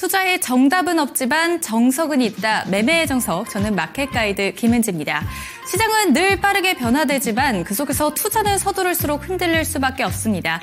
투자의 정답은 없지만 정석은 있다. 매매의 정석, 저는 마켓 가이드 김은지입니다. 시장은 늘 빠르게 변화되지만 그 속에서 투자는 서두를수록 흔들릴 수밖에 없습니다.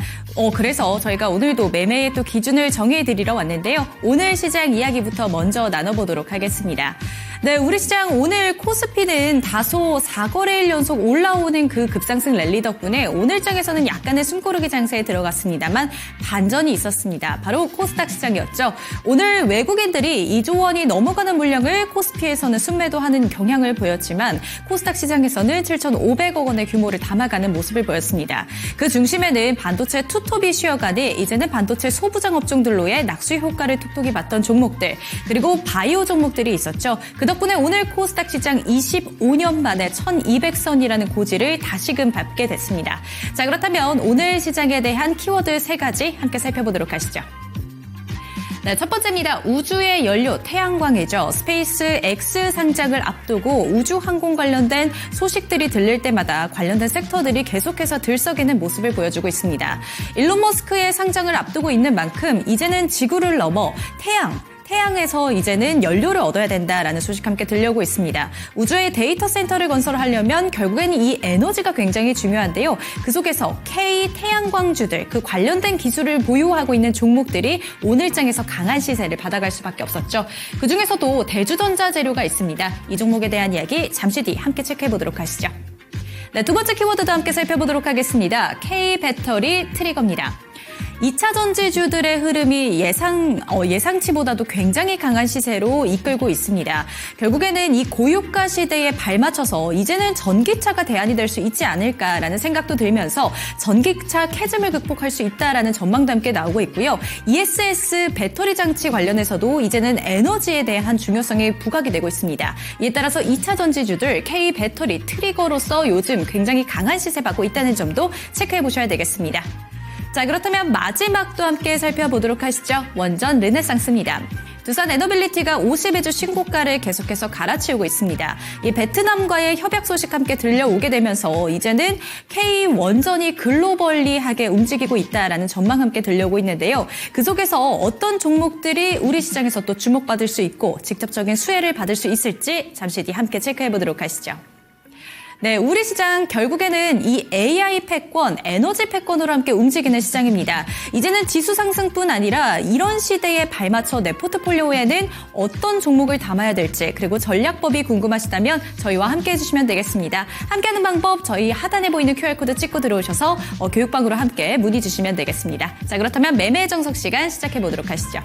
그래서 저희가 오늘도 매매의 또 기준을 정해드리러 왔는데요. 오늘 시장 이야기부터 먼저 나눠보도록 하겠습니다. 네, 우리 시장 오늘 코스피는 다소 4거래일 연속 올라오는 그 급상승 랠리 덕분에 오늘장에서는 약간의 숨고르기 장세에 들어갔습니다만 반전이 있었습니다. 바로 코스닥 시장이었죠. 오늘 외국인들이 2조 원이 넘어가는 물량을 코스피에서는 순매도하는 경향을 보였지만 코스닥 시장에서는 7,500억 원의 규모를 담아가는 모습을 보였습니다. 그 중심에는 반도체 투톱이 쉬어가니 이제는 반도체 소부장 업종들로의 낙수 효과를 톡톡히 봤던 종목들 그리고 바이오 종목들이 있었죠. 그 덕분에 오늘 코스닥 시장 25년 만에 1200선이라는 고지를 다시금 밟게 됐습니다. 자, 그렇다면 오늘 시장에 대한 키워드 3가지 함께 살펴보도록 하시죠. 네, 첫 번째입니다. 우주의 연료, 태양광이죠. 스페이스 X 상장을 앞두고 우주항공 관련된 소식들이 들릴 때마다 관련된 섹터들이 계속해서 들썩이는 모습을 보여주고 있습니다. 일론 머스크의 상장을 앞두고 있는 만큼 이제는 지구를 넘어 태양에서 이제는 연료를 얻어야 된다라는 소식 함께 들려오고 있습니다. 우주의 데이터 센터를 건설하려면 결국에는 이 에너지가 굉장히 중요한데요. 그 속에서 K 태양광주들, 그 관련된 기술을 보유하고 있는 종목들이 오늘장에서 강한 시세를 받아갈 수밖에 없었죠. 그중에서도 대주전자 재료가 있습니다. 이 종목에 대한 이야기 잠시 뒤 함께 체크해보도록 하시죠. 네, 두 번째 키워드도 함께 살펴보도록 하겠습니다. K 배터리 트리거입니다. 2차 전지주들의 흐름이 예상치보다도 굉장히 강한 시세로 이끌고 있습니다. 결국에는 이 고유가 시대에 발맞춰서 이제는 전기차가 대안이 될 수 있지 않을까라는 생각도 들면서 전기차 캐즘을 극복할 수 있다라는 전망도 함께 나오고 있고요. ESS 배터리 장치 관련해서도 이제는 에너지에 대한 중요성이 부각이 되고 있습니다. 이에 따라서 2차 전지주들 K 배터리 트리거로서 요즘 굉장히 강한 시세 받고 있다는 점도 체크해 보셔야 되겠습니다. 자, 그렇다면 마지막도 함께 살펴보도록 하시죠. 원전 르네상스입니다. 두산 에너빌리티가 52주 신고가를 계속해서 갈아치우고 있습니다. 이 베트남과의 협약 소식 함께 들려오게 되면서 이제는 K 원전이 글로벌리하게 움직이고 있다라는 전망 함께 들려오고 있는데요. 그 속에서 어떤 종목들이 우리 시장에서 또 주목받을 수 있고 직접적인 수혜를 받을 수 있을지 잠시 뒤 함께 체크해보도록 하시죠. 네, 우리 시장 결국에는 이 AI 패권, 에너지 패권으로 함께 움직이는 시장입니다. 이제는 지수 상승뿐 아니라 이런 시대에 발맞춰 내 포트폴리오에는 어떤 종목을 담아야 될지 그리고 전략법이 궁금하시다면 저희와 함께 해주시면 되겠습니다. 함께하는 방법 저희 하단에 보이는 QR코드 찍고 들어오셔서 교육방으로 함께 문의 주시면 되겠습니다. 자, 그렇다면 매매 정석 시간 시작해보도록 하시죠.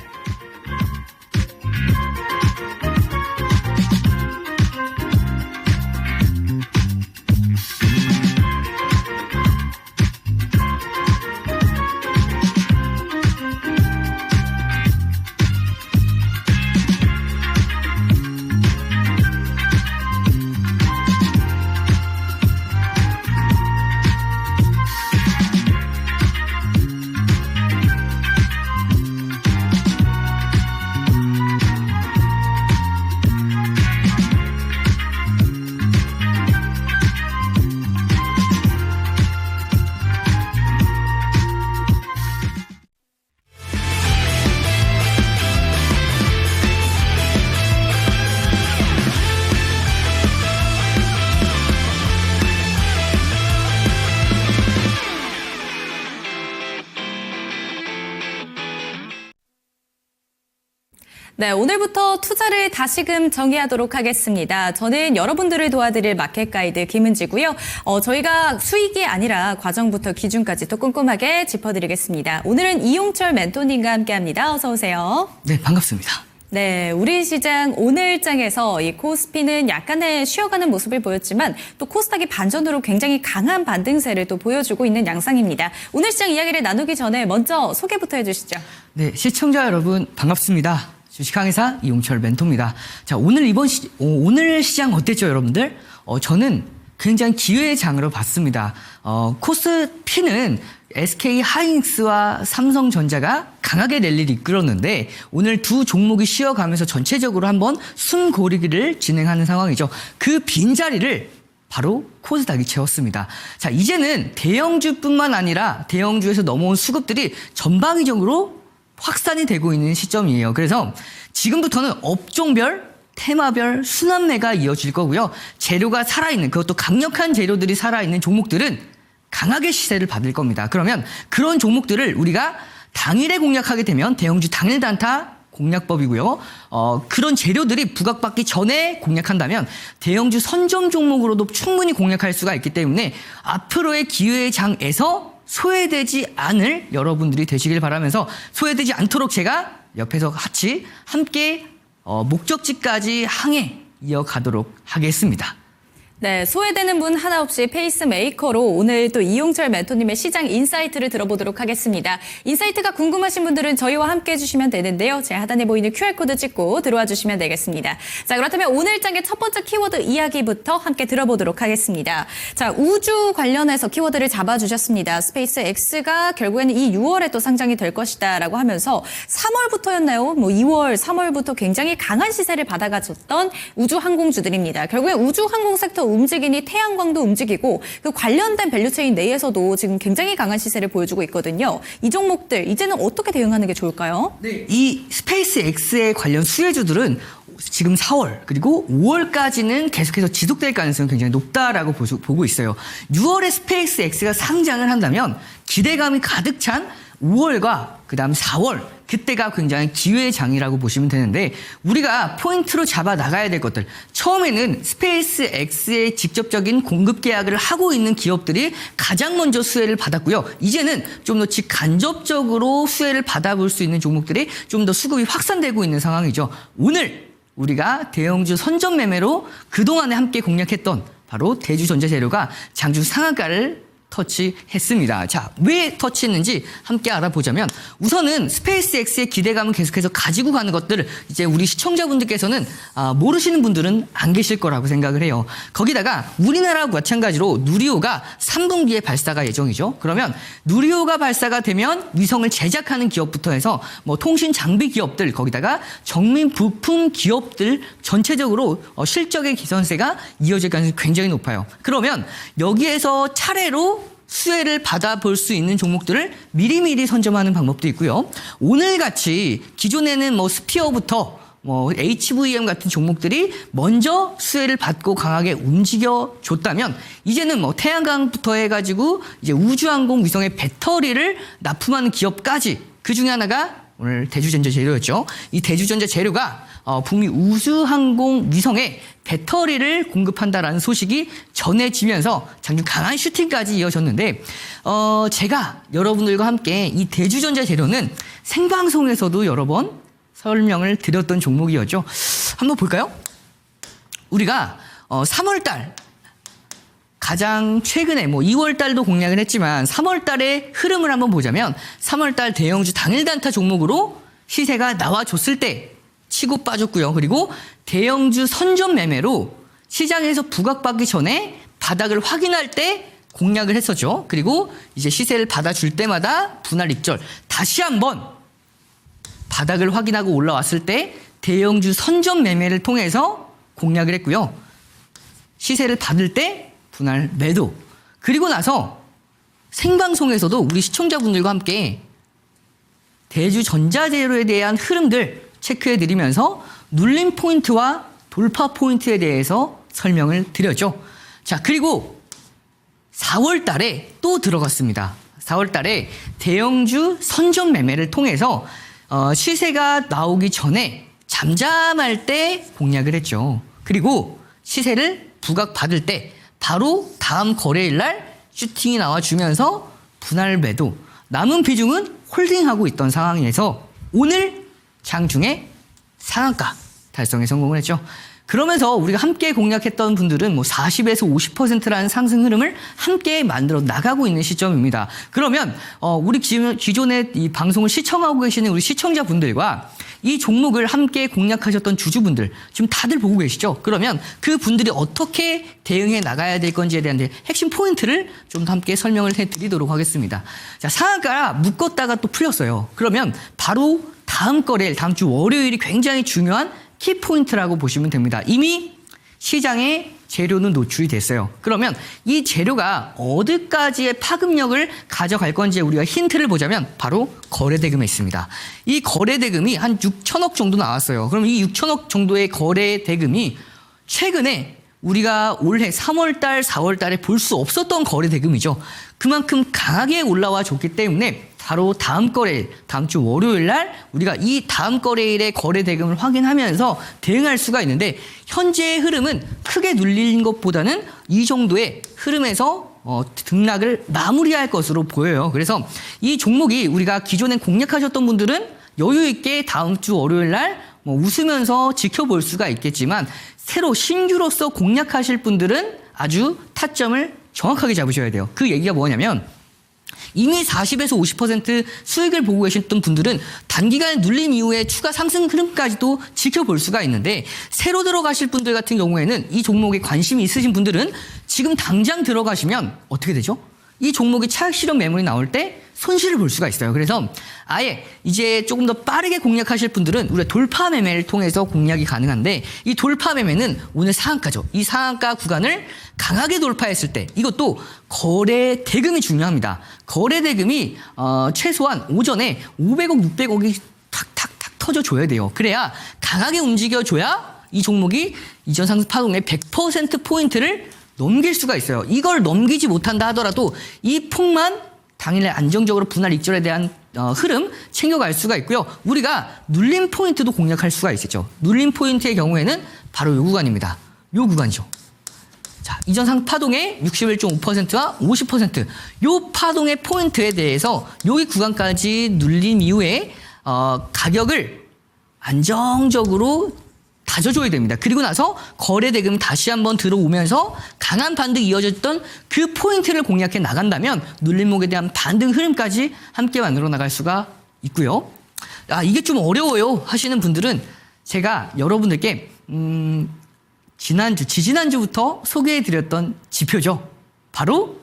네, 오늘부터 투자를 다시금 정의하도록 하겠습니다. 저는 여러분들을 도와드릴 마켓 가이드 김은지고요. 저희가 수익이 아니라 과정부터 기준까지 또 꼼꼼하게 짚어드리겠습니다. 오늘은 이용철 멘토님과 함께합니다. 어서 오세요. 네, 반갑습니다. 네, 우리 시장 오늘장에서 이 코스피는 약간의 쉬어가는 모습을 보였지만 또 코스닥이 반전으로 굉장히 강한 반등세를 또 보여주고 있는 양상입니다. 오늘 시장 이야기를 나누기 전에 먼저 소개부터 해주시죠. 네, 시청자 여러분 반갑습니다. 주식강의사 이용철 멘토입니다. 자, 오늘 시장 어땠죠, 여러분들? 저는 굉장히 기회의 장으로 봤습니다. 코스피는 SK 하이닉스와 삼성전자가 강하게 랠리를 이끌었는데 오늘 두 종목이 쉬어가면서 전체적으로 한번 숨고르기를 진행하는 상황이죠. 그 빈자리를 바로 코스닥이 채웠습니다. 자, 이제는 대형주뿐만 아니라 대형주에서 넘어온 수급들이 전방위적으로 확산이 되고 있는 시점이에요. 그래서 지금부터는 업종별, 테마별 순환매가 이어질 거고요. 재료가 살아있는, 그것도 강력한 재료들이 살아있는 종목들은 강하게 시세를 받을 겁니다. 그러면 그런 종목들을 우리가 당일에 공략하게 되면 대형주 당일 단타 공략법이고요. 그런 재료들이 부각받기 전에 공략한다면 대형주 선점 종목으로도 충분히 공략할 수가 있기 때문에 앞으로의 기회의 장에서 소외되지 않을 여러분들이 되시길 바라면서 소외되지 않도록 제가 옆에서 같이 함께 목적지까지 항해 이어가도록 하겠습니다. 네, 소외되는 분 하나 없이 페이스메이커로 오늘 또 이용철 멘토님의 시장 인사이트를 들어보도록 하겠습니다. 인사이트가 궁금하신 분들은 저희와 함께 해주시면 되는데요. 제 하단에 보이는 QR코드 찍고 들어와 주시면 되겠습니다. 자, 그렇다면 오늘 장의 첫 번째 키워드 이야기부터 함께 들어보도록 하겠습니다. 자, 우주 관련해서 키워드를 잡아주셨습니다. 스페이스 X가 결국에는 이 6월에 또 상장이 될 것이다라고 하면서 3월부터였나요? 2월, 3월부터 굉장히 강한 시세를 받아가졌던 우주 항공주들입니다. 결국에 우주 항공 섹터 움직이니 태양광도 움직이고 그 관련된 밸류체인 내에서도 지금 굉장히 강한 시세를 보여주고 있거든요. 이 종목들 이제는 어떻게 대응하는 게 좋을까요? 네. 이 스페이스 X에 관련 수혜주들은 지금 4월 그리고 5월까지는 계속해서 지속될 가능성이 굉장히 높다라고 보고 있어요. 6월에 스페이스 X가 상장을 한다면 기대감이 가득 찬 5월과 그다음 4월 그때가 굉장히 기회의 장이라고 보시면 되는데 우리가 포인트로 잡아 나가야 될 것들 처음에는 스페이스 X의 직접적인 공급 계약을 하고 있는 기업들이 가장 먼저 수혜를 받았고요. 이제는 좀 더 직간접적으로 수혜를 받아볼 수 있는 종목들이 좀 더 수급이 확산되고 있는 상황이죠. 오늘 우리가 대형주 선점 매매로 그동안에 함께 공략했던 바로 대주전자재료가 장중 상한가를 터치했습니다. 자, 왜 터치했는지 함께 알아보자면 우선은 스페이스 X의 기대감을 계속해서 가지고 가는 것들을 이제 우리 시청자분들께서는 모르시는 분들은 안 계실 거라고 생각을 해요. 거기다가 우리나라와 마찬가지로 누리호가 3분기에 발사가 예정이죠. 그러면 누리호가 발사가 되면 위성을 제작하는 기업부터 해서 뭐 통신 장비 기업들 거기다가 정밀 부품 기업들 전체적으로 실적의 기선세가 이어질 가능성이 굉장히 높아요. 그러면 여기에서 차례로 수혜를 받아볼 수 있는 종목들을 미리미리 선점하는 방법도 있고요. 오늘같이 기존에는 뭐 스피어부터 뭐 HVM 같은 종목들이 먼저 수혜를 받고 강하게 움직여줬다면 이제는 뭐 태양광부터 해가지고 이제 우주항공 위성의 배터리를 납품하는 기업까지 그 중에 하나가 오늘 대주전자 재료였죠. 이 대주전자 재료가 북미 우주항공 위성에 배터리를 공급한다라는 소식이 전해지면서 장중 강한 슈팅까지 이어졌는데 제가 여러분들과 함께 이 대주전자 재료는 생방송에서도 여러 번 설명을 드렸던 종목이었죠. 한번 볼까요? 우리가 3월달 가장 최근에 뭐 2월 달도 공략을 했지만 3월 달의 흐름을 한번 보자면 3월 달 대형주 당일 단타 종목으로 시세가 나와줬을 때 치고 빠졌고요. 그리고 대형주 선점 매매로 시장에서 부각받기 전에 바닥을 확인할 때 공략을 했었죠. 그리고 이제 시세를 받아줄 때마다 분할 입절 다시 한번 바닥을 확인하고 올라왔을 때 대형주 선점 매매를 통해서 공략을 했고요. 시세를 받을 때 분할 매도. 그리고 나서 생방송에서도 우리 시청자분들과 함께 대주 전자재료에 대한 흐름들 체크해드리면서 눌림 포인트와 돌파 포인트에 대해서 설명을 드렸죠. 자, 그리고 4월 달에 또 들어갔습니다. 4월 달에 대형주 선점 매매를 통해서 시세가 나오기 전에 잠잠할 때 공략을 했죠. 그리고 시세를 부각받을 때 바로 다음 거래일 날 슈팅이 나와주면서 분할 매도 남은 비중은 홀딩하고 있던 상황에서 오늘 장중에 상한가 달성에 성공을 했죠. 그러면서 우리가 함께 공략했던 분들은 뭐 40에서 50%라는 상승 흐름을 함께 만들어 나가고 있는 시점입니다. 그러면 우리 기존에 이 방송을 시청하고 계시는 우리 시청자분들과 이 종목을 함께 공략하셨던 주주분들 지금 다들 보고 계시죠? 그러면 그 분들이 어떻게 대응해 나가야 될 건지에 대한 핵심 포인트를 좀 더 함께 설명을 해드리도록 하겠습니다. 자, 상한가가 묶었다가 또 풀렸어요. 그러면 바로 다음 거래일, 다음 주 월요일이 굉장히 중요한 키포인트라고 보시면 됩니다. 이미 시장에 재료는 노출이 됐어요. 그러면 이 재료가 어디까지의 파급력을 가져갈 건지 우리가 힌트를 보자면 바로 거래대금에 있습니다. 이 거래대금이 한 6천억 정도 나왔어요. 그럼 이 6천억 정도의 거래대금이 최근에 우리가 올해 3월달, 4월달에 볼 수 없었던 거래대금이죠. 그만큼 강하게 올라와 줬기 때문에 바로 다음 거래일, 다음 주 월요일 날 우리가 이 다음 거래일의 거래대금을 확인하면서 대응할 수가 있는데 현재의 흐름은 크게 눌린 것보다는 이 정도의 흐름에서 등락을 마무리할 것으로 보여요. 그래서 이 종목이 우리가 기존에 공략하셨던 분들은 여유 있게 다음 주 월요일 날 웃으면서 지켜볼 수가 있겠지만 새로 신규로서 공략하실 분들은 아주 타점을 정확하게 잡으셔야 돼요. 그 얘기가 뭐냐면 이미 40에서 50% 수익을 보고 계셨던 분들은 단기간에 눌림 이후에 추가 상승 흐름까지도 지켜볼 수가 있는데 새로 들어가실 분들 같은 경우에는 이 종목에 관심이 있으신 분들은 지금 당장 들어가시면 어떻게 되죠? 이 종목이 차익 실현 매물이 나올 때 손실을 볼 수가 있어요. 그래서 아예 이제 조금 더 빠르게 공략하실 분들은 우리가 돌파 매매를 통해서 공략이 가능한데 이 돌파 매매는 오늘 상한가죠. 이 상한가 구간을 강하게 돌파했을 때 이것도 거래 대금이 중요합니다. 거래 대금이 최소한 오전에 500억, 600억이 탁탁탁 터져줘야 돼요. 그래야 강하게 움직여줘야 이 종목이 이전 상승 파동의 100%포인트를 넘길 수가 있어요. 이걸 넘기지 못한다 하더라도 이 폭만 당일에 안정적으로 분할 익절에 대한 흐름 챙겨갈 수가 있고요. 우리가 눌림 포인트도 공략할 수가 있겠죠. 눌림 포인트의 경우에는 바로 이 구간입니다. 이 구간이죠. 자, 이전 상 파동의 61.5%와 50%. 이 파동의 포인트에 대해서 여기 구간까지 눌림 이후에 가격을 안정적으로 다져줘야 됩니다. 그리고 나서 거래대금 다시 한번 들어오면서 강한 반등 이어졌던 그 포인트를 공략해 나간다면 눌림목에 대한 반등 흐름까지 함께 만들어 나갈 수가 있고요. 이게 좀 어려워요 하시는 분들은 제가 여러분들께 지지난주부터 소개해드렸던 지표죠. 바로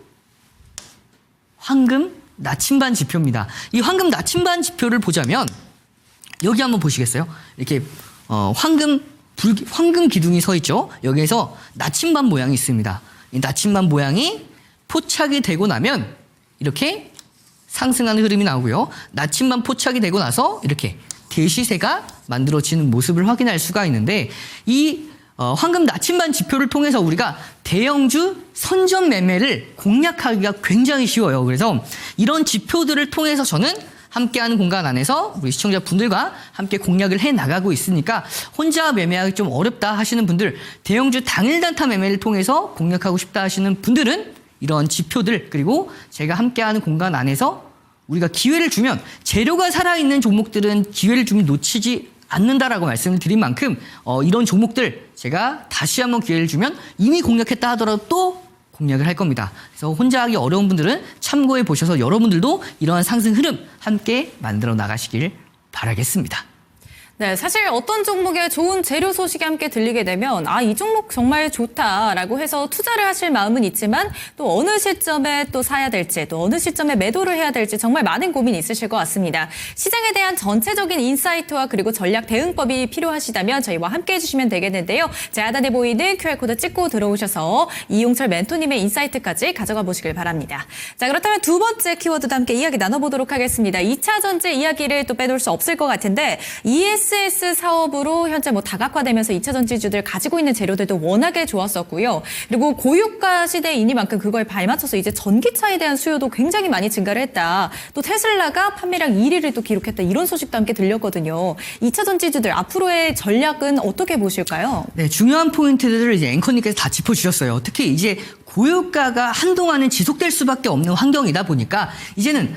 황금 나침반 지표입니다. 이 황금 나침반 지표를 보자면 여기 한번 보시겠어요? 이렇게 황금 기둥이 서 있죠. 여기에서 나침반 모양이 있습니다. 이 나침반 모양이 포착이 되고 나면 이렇게 상승하는 흐름이 나오고요. 나침반 포착이 되고 나서 이렇게 대시세가 만들어지는 모습을 확인할 수가 있는데 이 황금 나침반 지표를 통해서 우리가 대형주 선점 매매를 공략하기가 굉장히 쉬워요. 그래서 이런 지표들을 통해서 저는 함께하는 공간 안에서 우리 시청자분들과 함께 공략을 해나가고 있으니까 혼자 매매하기 좀 어렵다 하시는 분들, 대형주 당일 단타 매매를 통해서 공략하고 싶다 하시는 분들은 이런 지표들 그리고 제가 함께하는 공간 안에서 우리가 기회를 주면 재료가 살아있는 종목들은 기회를 주면 놓치지 않는다라고 말씀을 드린 만큼 이런 종목들 제가 다시 한번 기회를 주면 이미 공략했다 하더라도 또 공략을 할 겁니다. 그래서 혼자 하기 어려운 분들은 참고해 보셔서 여러분들도 이러한 상승 흐름 함께 만들어 나가시길 바라겠습니다. 네, 사실 어떤 종목에 좋은 재료 소식이 함께 들리게 되면 이 종목 정말 좋다라고 해서 투자를 하실 마음은 있지만 또 어느 시점에 또 사야 될지 또 어느 시점에 매도를 해야 될지 정말 많은 고민이 있으실 것 같습니다. 시장에 대한 전체적인 인사이트와 그리고 전략 대응법이 필요하시다면 저희와 함께 해주시면 되겠는데요. 자, 하단에 보이는 QR코드 찍고 들어오셔서 이용철 멘토님의 인사이트까지 가져가 보시길 바랍니다. 자, 그렇다면 두 번째 키워드도 함께 이야기 나눠보도록 하겠습니다. 2차 전지 이야기를 또 빼놓을 수 없을 것 같은데 ESS 사업으로 현재 다각화되면서 2차 전지주들 가지고 있는 재료들도 워낙에 좋았었고요. 그리고 고유가 시대이니만큼 그거에 발맞춰서 이제 전기차에 대한 수요도 굉장히 많이 증가를 했다. 또 테슬라가 판매량 1위를 또 기록했다. 이런 소식도 함께 들렸거든요. 2차 전지주들 앞으로의 전략은 어떻게 보실까요? 네, 중요한 포인트들을 이제 앵커님께서 다 짚어주셨어요. 특히 이제 고유가가 한동안은 지속될 수밖에 없는 환경이다 보니까 이제는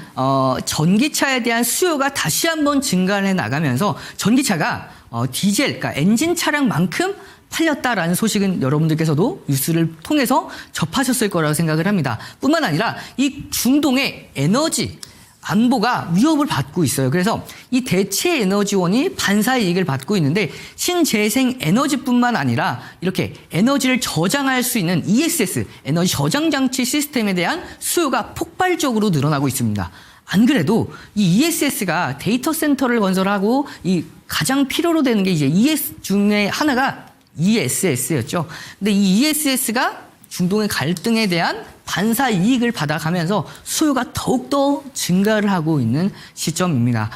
전기차에 대한 수요가 다시 한번 증가를 해 나가면서 전기차가 디젤, 그러니까 엔진 차량만큼 팔렸다라는 소식은 여러분들께서도 뉴스를 통해서 접하셨을 거라고 생각을 합니다. 뿐만 아니라 이 중동의 에너지 안보가 위협을 받고 있어요. 그래서 이 대체 에너지원이 반사의 이익을 받고 있는데 신재생 에너지뿐만 아니라 이렇게 에너지를 저장할 수 있는 ESS, 에너지 저장 장치 시스템에 대한 수요가 폭발적으로 늘어나고 있습니다. 안 그래도 이 ESS가 데이터 센터를 건설하고 이 가장 필요로 되는 게 이제 ES 중에 하나가 ESS였죠. 근데 이 ESS가 중동의 갈등에 대한 반사 이익을 받아가면서 수요가 더욱더 증가를 하고 있는 시점입니다.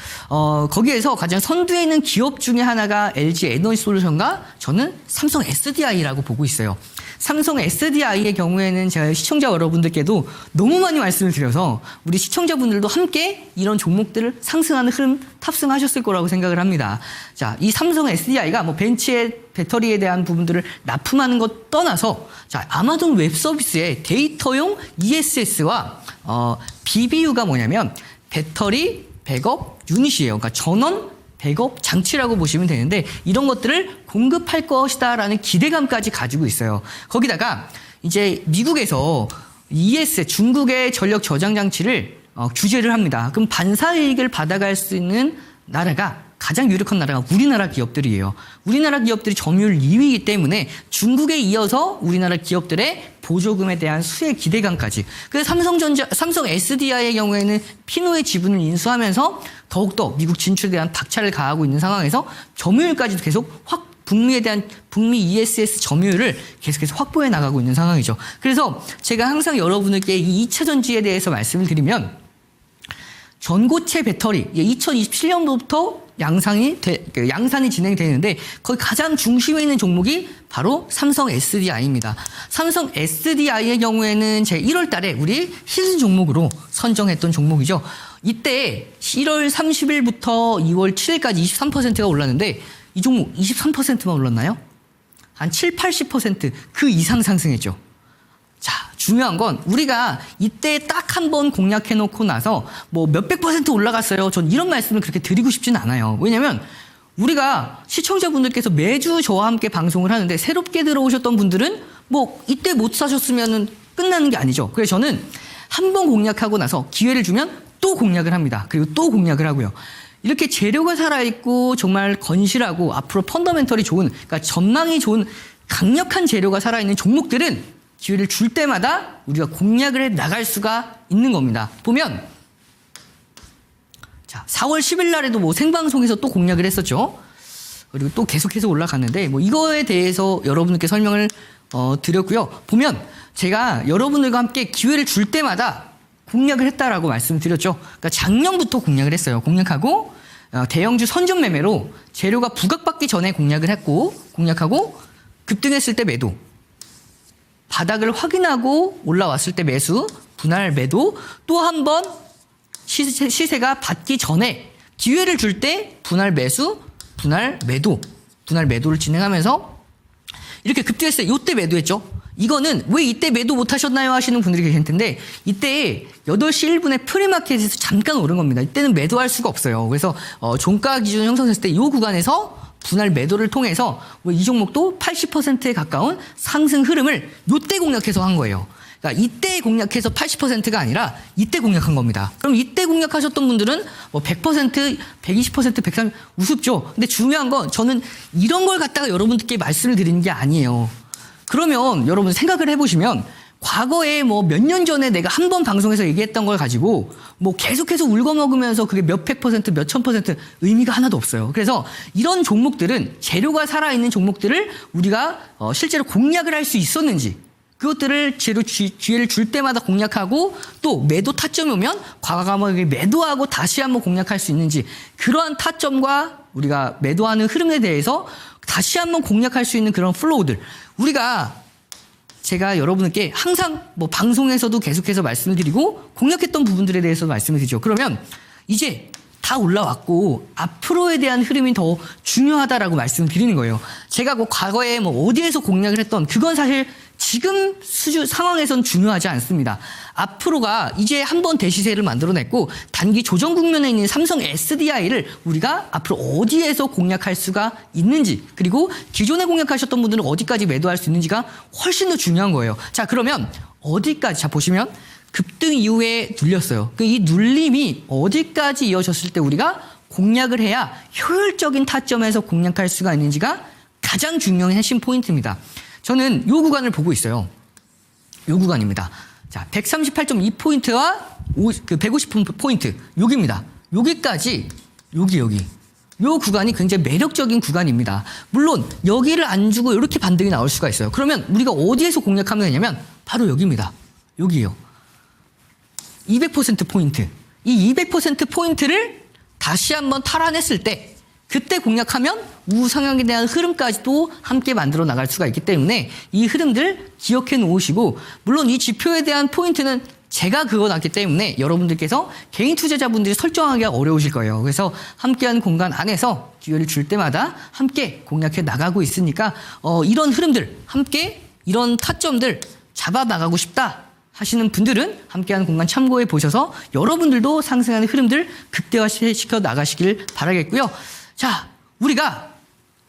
거기에서 가장 선두에 있는 기업 중에 하나가 LG 에너지솔루션과 저는 삼성 SDI라고 보고 있어요. 삼성 SDI의 경우에는 제가 시청자 여러분들께도 너무 많이 말씀을 드려서 우리 시청자분들도 함께 이런 종목들을 상승하는 흐름 탑승하셨을 거라고 생각을 합니다. 자, 이 삼성 SDI가 뭐 벤치의 배터리에 대한 부분들을 납품하는 것 떠나서 자, 아마존 웹 서비스의 데이터용 ESS와 BBU가 뭐냐면 배터리 백업 유닛이에요. 그러니까 전원 백업 장치라고 보시면 되는데 이런 것들을 공급할 것이다라는 기대감까지 가지고 있어요. 거기다가 이제 미국에서 ES 중국의 전력 저장 장치를 규제를 합니다. 그럼 반사 이익을 받아갈 수 있는 나라가 가장 유력한 나라가 우리나라 기업들이에요. 우리나라 기업들이 점유율 2위이기 때문에 중국에 이어서 우리나라 기업들의 보조금에 대한 수혜 기대감까지. 그래서 삼성 SDI의 경우에는 피노의 지분을 인수하면서 더욱더 미국 진출에 대한 박차를 가하고 있는 상황에서 점유율까지도 계속 북미에 대한 북미 ESS 점유율을 계속해서 확보해 나가고 있는 상황이죠. 그래서 제가 항상 여러분들께 이 2차 전지에 대해서 말씀을 드리면 전고체 배터리 2027년부터 양산이 진행이 되는데 거기 가장 중심에 있는 종목이 바로 삼성 SDI입니다. 삼성 SDI의 경우에는 제 1월 달에 우리 희귀 종목으로 선정했던 종목이죠. 이때 1월 30일부터 2월 7일까지 23%가 올랐는데 이 종목 23%만 올랐나요? 한 7, 80% 그 이상 상승했죠. 자, 중요한 건 우리가 이때 딱 한 번 공략해 놓고 나서 뭐 몇백 % 올라갔어요. 전 이런 말씀을 그렇게 드리고 싶지는 않아요. 왜냐면 우리가 시청자분들께서 매주 저와 함께 방송을 하는데 새롭게 들어오셨던 분들은 뭐 이때 못 사셨으면 끝나는 게 아니죠. 그래서 저는 한 번 공략하고 나서 기회를 주면 또 공략을 합니다. 그리고 또 공략을 하고요. 이렇게 재료가 살아있고 정말 건실하고 앞으로 펀더멘털이 좋은, 그러니까 전망이 좋은 강력한 재료가 살아있는 종목들은 기회를 줄 때마다 우리가 공략을 해 나갈 수가 있는 겁니다. 보면 자, 4월 10일 날에도 뭐 생방송에서 또 공략을 했었죠. 그리고 또 계속해서 올라갔는데 뭐 이거에 대해서 여러분들께 설명을 드렸고요. 보면 제가 여러분들과 함께 기회를 줄 때마다 공략을 했다라고 말씀드렸죠. 그러니까 작년부터 공략을 했어요. 공략하고 대형주 선전 매매로 재료가 부각받기 전에 공략을 했고 공략하고 급등했을 때 매도. 바닥을 확인하고 올라왔을 때 매수, 분할 매도, 또 한 번 시세가 받기 전에 기회를 줄 때 분할 매수, 분할 매도, 분할 매도를 진행하면서 이렇게 급등했어요. 이때 매도했죠. 이거는 왜 이때 매도 못 하셨나요? 하시는 분들이 계실 텐데 이때 8시 1분에 프리마켓에서 잠깐 오른 겁니다. 이때는 매도할 수가 없어요. 그래서 종가 기준 형성됐을 때 이 구간에서 분할 매도를 통해서 이 종목도 80%에 가까운 상승 흐름을 이때 공략해서 한 거예요. 그러니까 이때 공략해서 80%가 아니라 이때 공략한 겁니다. 그럼 이때 공략하셨던 분들은 뭐 100%, 120%, 130% 우습죠. 근데 중요한 건 저는 이런 걸 갖다가 여러분들께 말씀을 드리는 게 아니에요. 그러면 여러분 생각을 해보시면 과거에 뭐 몇 년 전에 내가 한 번 방송에서 얘기했던 걸 가지고 뭐 계속해서 울거먹으면서 그게 몇백 %, 몇천 % 의미가 하나도 없어요. 그래서 이런 종목들은 재료가 살아있는 종목들을 우리가 실제로 공략을 할 수 있었는지 그것들을 기회를 줄 때마다 공략하고 또 매도 타점이 오면 과감하게 매도하고 다시 한번 공략할 수 있는지 그러한 타점과 우리가 매도하는 흐름에 대해서 다시 한번 공략할 수 있는 그런 플로우들 우리가 제가 여러분께 항상 뭐 방송에서도 계속해서 말씀을 드리고 공략했던 부분들에 대해서 말씀을 드리죠. 그러면 이제 다 올라왔고 앞으로에 대한 흐름이 더 중요하다라고 말씀을 드리는 거예요. 제가 뭐 과거에 뭐 어디에서 공략을 했던 그건 사실 지금 상황에선 중요하지 않습니다. 앞으로가 이제 한번 대시세를 만들어냈고 단기 조정 국면에 있는 삼성 SDI를 우리가 앞으로 어디에서 공략할 수가 있는지 그리고 기존에 공략하셨던 분들은 어디까지 매도할 수 있는지가 훨씬 더 중요한 거예요. 자, 그러면 어디까지 자 보시면 급등 이후에 눌렸어요. 이 눌림이 어디까지 이어졌을 때 우리가 공략을 해야 효율적인 타점에서 공략할 수가 있는지가 가장 중요한 핵심 포인트입니다. 저는 이 구간을 보고 있어요. 이 구간입니다. 자, 138.2포인트와 150포인트. 여기입니다. 여기까지, 여기. 요 구간이 굉장히 매력적인 구간입니다. 물론 여기를 안 주고 이렇게 반등이 나올 수가 있어요. 그러면 우리가 어디에서 공략하면 되냐면 바로 여기입니다. 여기요. 200% 포인트. 이 200% 포인트를 다시 한번 탈환했을 때 그때 공략하면 우상향에 대한 흐름까지도 함께 만들어 나갈 수가 있기 때문에 이 흐름들 기억해 놓으시고, 물론 이 지표에 대한 포인트는 제가 그어놨기 때문에 여러분들께서 개인 투자자분들이 설정하기가 어려우실 거예요. 그래서 함께하는 공간 안에서 기회를 줄 때마다 함께 공략해 나가고 있으니까 이런 흐름들 함께 이런 타점들 잡아 나가고 싶다 하시는 분들은 함께하는 공간 참고해 보셔서 여러분들도 상승하는 흐름들 극대화시켜 나가시길 바라겠고요. 자, 우리가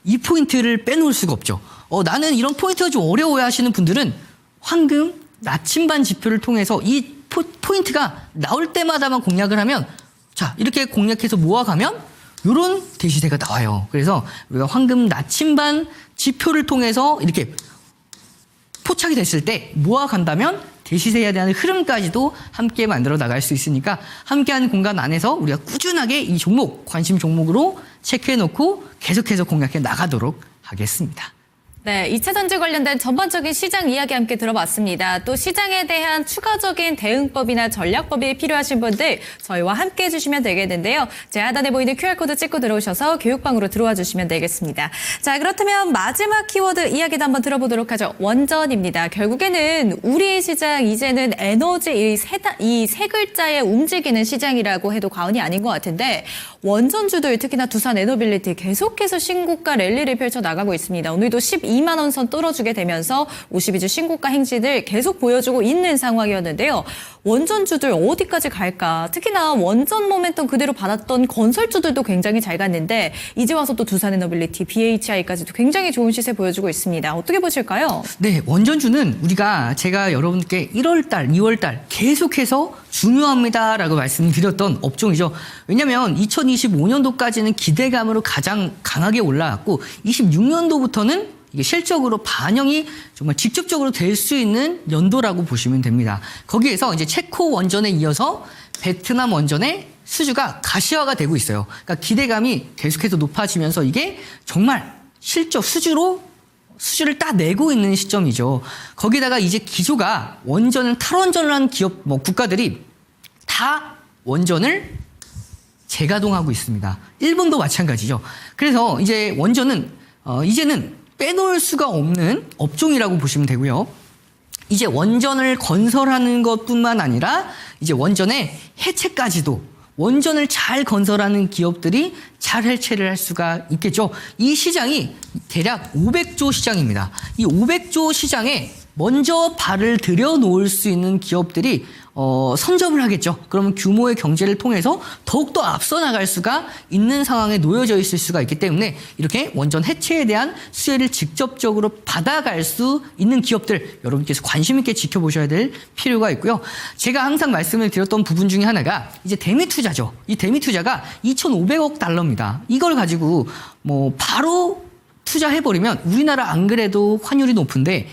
이 포인트를 빼놓을 수가 없죠. 나는 이런 포인트가 좀 어려워야 하시는 분들은 황금 나침반 지표를 통해서 이 포인트가 나올 때마다만 공략을 하면, 자, 이렇게 공략해서 모아가면 이런 대시세가 나와요. 그래서 우리가 황금 나침반 지표를 통해서 이렇게 포착이 됐을 때 모아간다면 대시세에 대한 흐름까지도 함께 만들어 나갈 수 있으니까 함께하는 공간 안에서 우리가 꾸준하게 이 종목, 관심 종목으로 체크해 놓고 계속해서 공략해 나가도록 하겠습니다. 네, 2차 전지 관련된 전반적인 시장 이야기 함께 들어봤습니다. 또 시장에 대한 추가적인 대응법이나 전략법이 필요하신 분들 저희와 함께 해주시면 되겠는데요. 제 하단에 보이는 QR코드 찍고 들어오셔서 교육방으로 들어와 주시면 되겠습니다. 자, 그렇다면 마지막 키워드 이야기도 한번 들어보도록 하죠. 원전입니다. 결국에는 우리 시장 이제는 에너지 이 세 글자에 움직이는 시장이라고 해도 과언이 아닌 것 같은데, 원전주들 특히나 두산 에너빌리티 계속해서 신고가 랠리를 펼쳐나가고 있습니다. 오늘도 12만 원 선 뚫어주게 되면서 52주 신고가 행진을 계속 보여주고 있는 상황이었는데요. 원전주들 어디까지 갈까? 특히나 원전 모멘텀 그대로 받았던 건설주들도 굉장히 잘 갔는데 이제 와서 또 두산 에너빌리티, BHI까지도 굉장히 좋은 시세 보여주고 있습니다. 어떻게 보실까요? 네, 원전주는 제가 여러분께 1월달, 2월달 계속해서 중요합니다라고 말씀드렸던 업종이죠. 왜냐하면 2025년도까지는 기대감으로 가장 강하게 올라왔고 26년도부터는 이게 실적으로 반영이 정말 직접적으로 될 수 있는 연도라고 보시면 됩니다. 거기에서 이제 체코 원전에 이어서 베트남 원전의 수주가 가시화가 되고 있어요. 그러니까 기대감이 계속해서 높아지면서 이게 정말 실적 수주를 따내고 있는 시점이죠. 거기다가 이제 기조가 원전을 탈원전을 한 기업, 국가들이 다 원전을 재가동하고 있습니다. 일본도 마찬가지죠. 그래서 이제 원전은 이제는 빼놓을 수가 없는 업종이라고 보시면 되고요. 이제 원전을 건설하는 것뿐만 아니라 이제 원전의 해체까지도, 원전을 잘 건설하는 기업들이 잘 해체를 할 수가 있겠죠. 이 시장이 대략 500조 시장입니다. 이 500조 시장에 먼저 발을 들여놓을 수 있는 기업들이 선점을 하겠죠. 그러면 규모의 경제를 통해서 더욱더 앞서 나갈 수가 있는 상황에 놓여져 있을 수가 있기 때문에 이렇게 원전 해체에 대한 수혜를 직접적으로 받아갈 수 있는 기업들 여러분께서 관심 있게 지켜보셔야 될 필요가 있고요. 제가 항상 말씀을 드렸던 부분 중에 하나가 이제 대미 투자죠. 이 대미 투자가 2,500억 달러입니다. 이걸 가지고 바로 투자해버리면 우리나라 안 그래도 환율이 높은데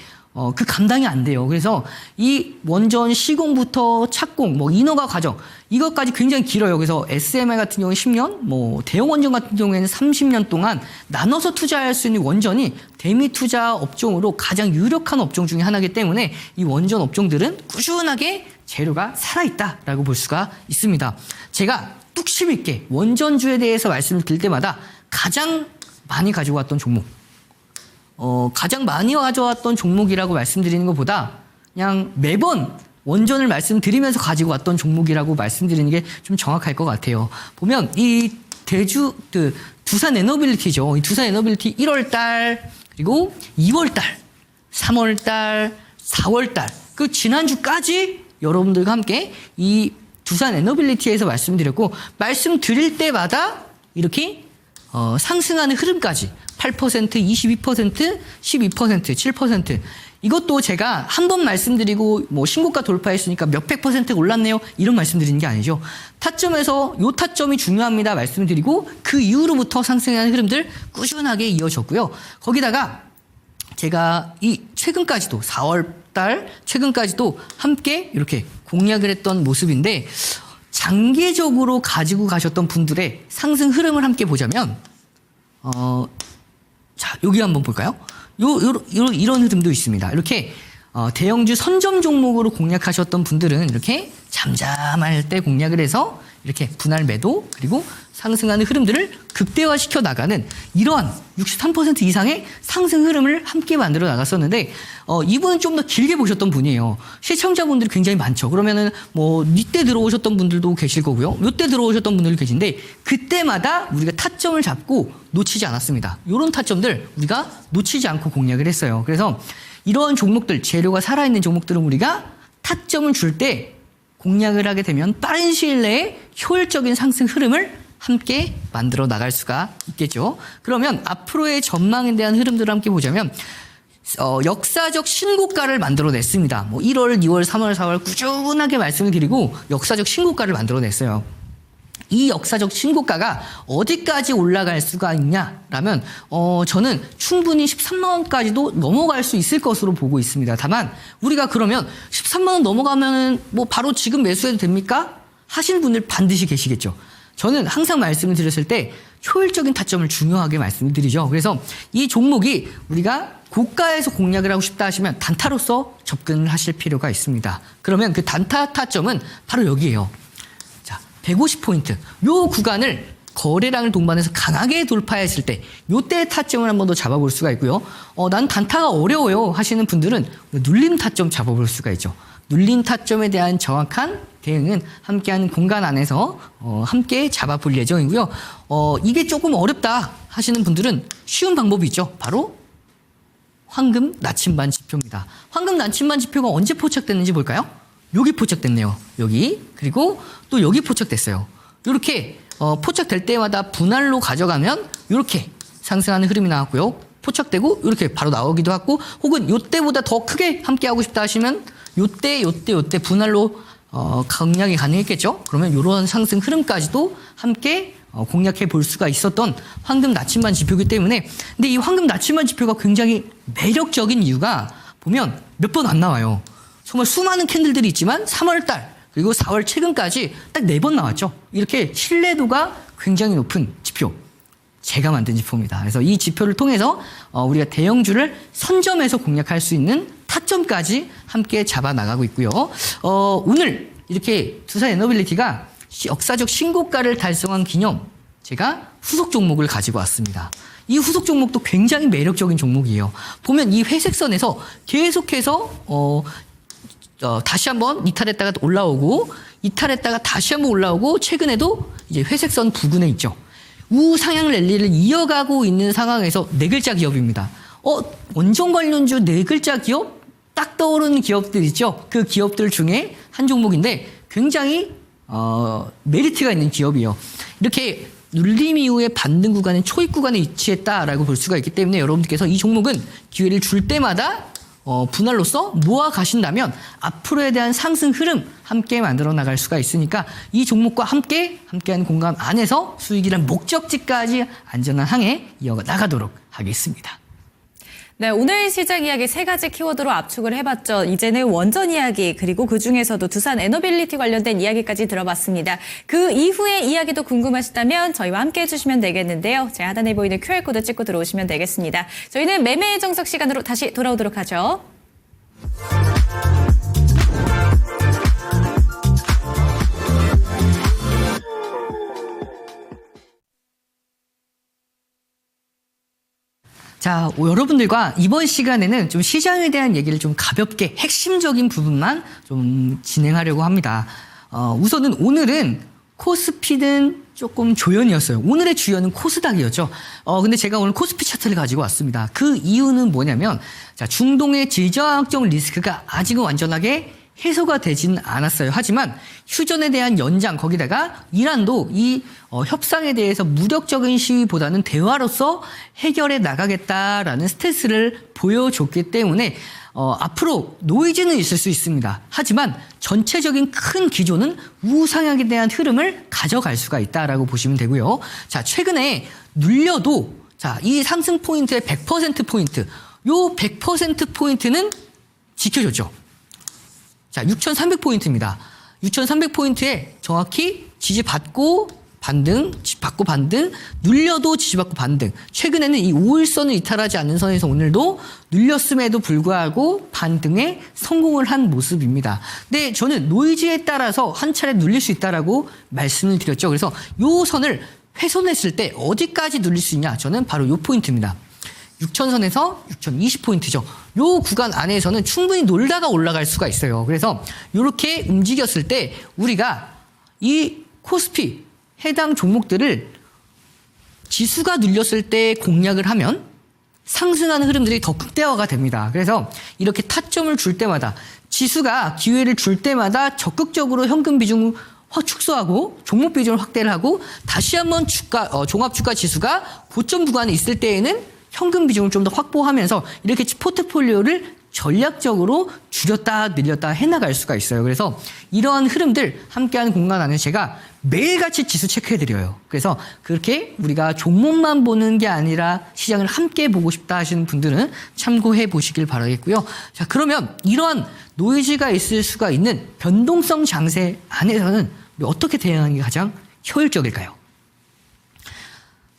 그 감당이 안 돼요. 그래서 이 원전 시공부터 착공, 인허가 과정, 이것까지 굉장히 길어요. 그래서 SMR 같은 경우는 10년, 대형 원전 같은 경우에는 30년 동안 나눠서 투자할 수 있는 원전이 대미 투자 업종으로 가장 유력한 업종 중에 하나이기 때문에 이 원전 업종들은 꾸준하게 재료가 살아있다라고 볼 수가 있습니다. 제가 뚝심 있게 원전주에 대해서 말씀을 드릴 때마다 가장 많이 가지고 왔던 종목, 가장 많이 가져왔던 종목이라고 말씀드리는 것보다 그냥 매번 원전을 말씀드리면서 가지고 왔던 종목이라고 말씀드리는 게 좀 정확할 것 같아요. 보면 이 두산 에너빌리티죠. 이 두산 에너빌리티 1월달, 그리고 2월달, 3월달, 4월달, 그 지난주까지 여러분들과 함께 이 두산 에너빌리티에서 말씀드렸고, 말씀드릴 때마다 이렇게 상승하는 흐름까지 8%, 22%, 12%, 7%. 이것도 제가 한 번 말씀드리고 신고가 돌파했으니까 몇백 퍼센트 올랐네요. 이런 말씀드리는 게 아니죠. 타점에서 요 타점이 중요합니다 말씀드리고 그 이후로부터 상승하는 흐름들 꾸준하게 이어졌고요. 거기다가 제가 이 최근까지도 4월 달 최근까지도 함께 이렇게 공략을 했던 모습인데, 단계적으로 가지고 가셨던 분들의 상승 흐름을 함께 보자면, 자, 여기 한번 볼까요? 이런 흐름도 있습니다. 이렇게 대형주 선점 종목으로 공략하셨던 분들은 이렇게 잠잠할 때 공략을 해서 이렇게 분할 매도 그리고 상승하는 흐름들을 극대화시켜 나가는 이러한 63% 이상의 상승 흐름을 함께 만들어 나갔었는데 이분은 좀 더 길게 보셨던 분이에요. 시청자분들이 굉장히 많죠. 그러면은 뭐 이때 들어오셨던 분들도 계실 거고요. 이때 들어오셨던 분들도 계신데 그때마다 우리가 타점을 잡고 놓치지 않았습니다. 이런 타점들 우리가 놓치지 않고 공략을 했어요. 그래서 이러한 종목들, 재료가 살아있는 종목들은 우리가 타점을 줄 때 공략을 하게 되면 빠른 시일 내에 효율적인 상승 흐름을 함께 만들어 나갈 수가 있겠죠. 그러면 앞으로의 전망에 대한 흐름들을 함께 보자면 역사적 신고가를 만들어냈습니다. 뭐 1월, 2월, 3월, 4월 꾸준하게 말씀을 드리고 역사적 신고가를 만들어냈어요. 이 역사적 신고가가 어디까지 올라갈 수가 있냐라면 저는 충분히 13만 원까지도 넘어갈 수 있을 것으로 보고 있습니다. 다만 우리가 그러면 13만 원 넘어가면은 뭐 바로 지금 매수해도 됩니까? 하시는 분들 반드시 계시겠죠. 저는 항상 말씀을 드렸을 때 효율적인 타점을 중요하게 말씀을 드리죠. 그래서 이 종목이 우리가 고가에서 공략을 하고 싶다 하시면 단타로서 접근을 하실 필요가 있습니다. 그러면 그 단타 타점은 바로 여기에요. 150포인트. 요 구간을 거래량을 동반해서 강하게 돌파했을 때 요때 타점을 한번 더 잡아볼 수가 있고요. 난 단타가 어려워요 하시는 분들은 눌림 타점 잡아볼 수가 있죠. 눌림 타점에 대한 정확한 대응은 함께하는 공간 안에서 함께 잡아볼 예정이고요. 이게 조금 어렵다 하시는 분들은 쉬운 방법이 있죠. 바로 황금 나침반 지표입니다. 황금 나침반 지표가 언제 포착됐는지 볼까요? 여기 포착됐네요. 여기. 그리고 또 여기 포착됐어요. 이렇게 포착될 때마다 분할로 가져가면 이렇게 상승하는 흐름이 나왔고요. 포착되고 이렇게 바로 나오기도 하고 혹은 이때보다 더 크게 함께 하고 싶다 하시면 요때 분할로 공략이 가능했겠죠. 그러면 이런 상승 흐름까지도 함께 공략해 볼 수가 있었던 황금 나침반 지표이기 때문에 근데 이 황금 나침반 지표가 굉장히 매력적인 이유가 보면 몇 번 안 나와요. 정말 수많은 캔들들이 있지만 3월달 그리고 4월 최근까지 딱 4번 나왔죠. 이렇게 신뢰도가 굉장히 높은 지표. 제가 만든 지표입니다. 그래서 이 지표를 통해서 우리가 대형주를 선점해서 공략할 수 있는 타점까지 함께 잡아 나가고 있고요. 오늘 이렇게 두산 에너빌리티가 역사적 신고가를 달성한 기념 제가 후속 종목을 가지고 왔습니다. 이 후속 종목도 굉장히 매력적인 종목이에요. 보면 이 회색선에서 계속해서 다시 한번 이탈했다가 올라오고 이탈했다가 다시 한번 올라오고 최근에도 이제 회색선 부근에 있죠. 우상향 랠리를 이어가고 있는 상황에서 네 글자 기업입니다. 원전 관련주 네 글자 기업 딱 떠오르는 기업들 있죠. 그 기업들 중에 한 종목인데 굉장히 메리트가 있는 기업이에요. 이렇게 눌림 이후에 반등 구간은 초입 구간에 위치했다라고 볼 수가 있기 때문에 여러분들께서 이 종목은 기회를 줄 때마다 분할로서 모아 가신다면 앞으로에 대한 상승 흐름 함께 만들어 나갈 수가 있으니까 이 종목과 함께하는 공간 안에서 수익이란 목적지까지 안전한 항해 이어가 나가도록 하겠습니다. 네, 오늘 시장 이야기 3가지 키워드로 압축을 해봤죠. 이제는 원전 이야기 그리고 그중에서도 두산 에너빌리티 관련된 이야기까지 들어봤습니다. 그 이후의 이야기도 궁금하시다면 저희와 함께 해주시면 되겠는데요. 제 하단에 보이는 QR코드 찍고 들어오시면 되겠습니다. 저희는 매매의 정석 시간으로 다시 돌아오도록 하죠. 자, 여러분들과 이번 시간에는 좀 시장에 대한 얘기를 좀 가볍게 핵심적인 부분만 좀 진행하려고 합니다. 우선은 오늘은 코스피는 조금 조연이었어요. 오늘의 주연은 코스닥이었죠. 근데 제가 오늘 코스피 차트를 가지고 왔습니다. 그 이유는 뭐냐면, 자, 중동의 지정학적 리스크가 아직은 완전하게 해소가 되지는 않았어요. 하지만 휴전에 대한 연장 거기다가 이란도 이 협상에 대해서 무력적인 시위보다는 대화로서 해결해 나가겠다라는 스탠스를 보여줬기 때문에 앞으로 노이즈는 있을 수 있습니다. 하지만 전체적인 큰 기조는 우상향에 대한 흐름을 가져갈 수가 있다라고 보시면 되고요. 자, 최근에 눌려도 자, 이 상승 포인트의 100% 포인트, 요 100% 포인트는 지켜줬죠. 자, 6,300포인트입니다. 6,300포인트에 정확히 지지받고 반등, 지지받고 반등, 눌려도 지지받고 반등. 최근에는 이 5일선을 이탈하지 않는 선에서 오늘도 눌렸음에도 불구하고 반등에 성공을 한 모습입니다. 근데 저는 노이즈에 따라서 한 차례 눌릴 수 있다라고 말씀을 드렸죠. 그래서 요 선을 훼손했을 때 어디까지 눌릴 수 있냐? 저는 바로 요 포인트입니다. 6,000선에서 6,020포인트죠. 요 구간 안에서는 충분히 놀다가 올라갈 수가 있어요. 그래서 이렇게 움직였을 때 우리가 이 코스피 해당 종목들을 지수가 눌렸을 때 공략을 하면 상승하는 흐름들이 더 극대화가 됩니다. 그래서 이렇게 타점을 줄 때마다 지수가 기회를 줄 때마다 적극적으로 현금 비중을 축소하고 종목 비중을 확대를 하고 다시 한번 종합주가 지수가 고점 구간에 있을 때에는 현금 비중을 좀 더 확보하면서 이렇게 포트폴리오를 전략적으로 줄였다 늘렸다 해나갈 수가 있어요. 그래서 이러한 흐름들 함께하는 공간 안에 제가 매일같이 지수 체크해드려요. 그래서 그렇게 우리가 종목만 보는 게 아니라 시장을 함께 보고 싶다 하시는 분들은 참고해 보시길 바라겠고요. 자, 그러면 이러한 노이즈가 있을 수가 있는 변동성 장세 안에서는 우리 어떻게 대응하는 게 가장 효율적일까요?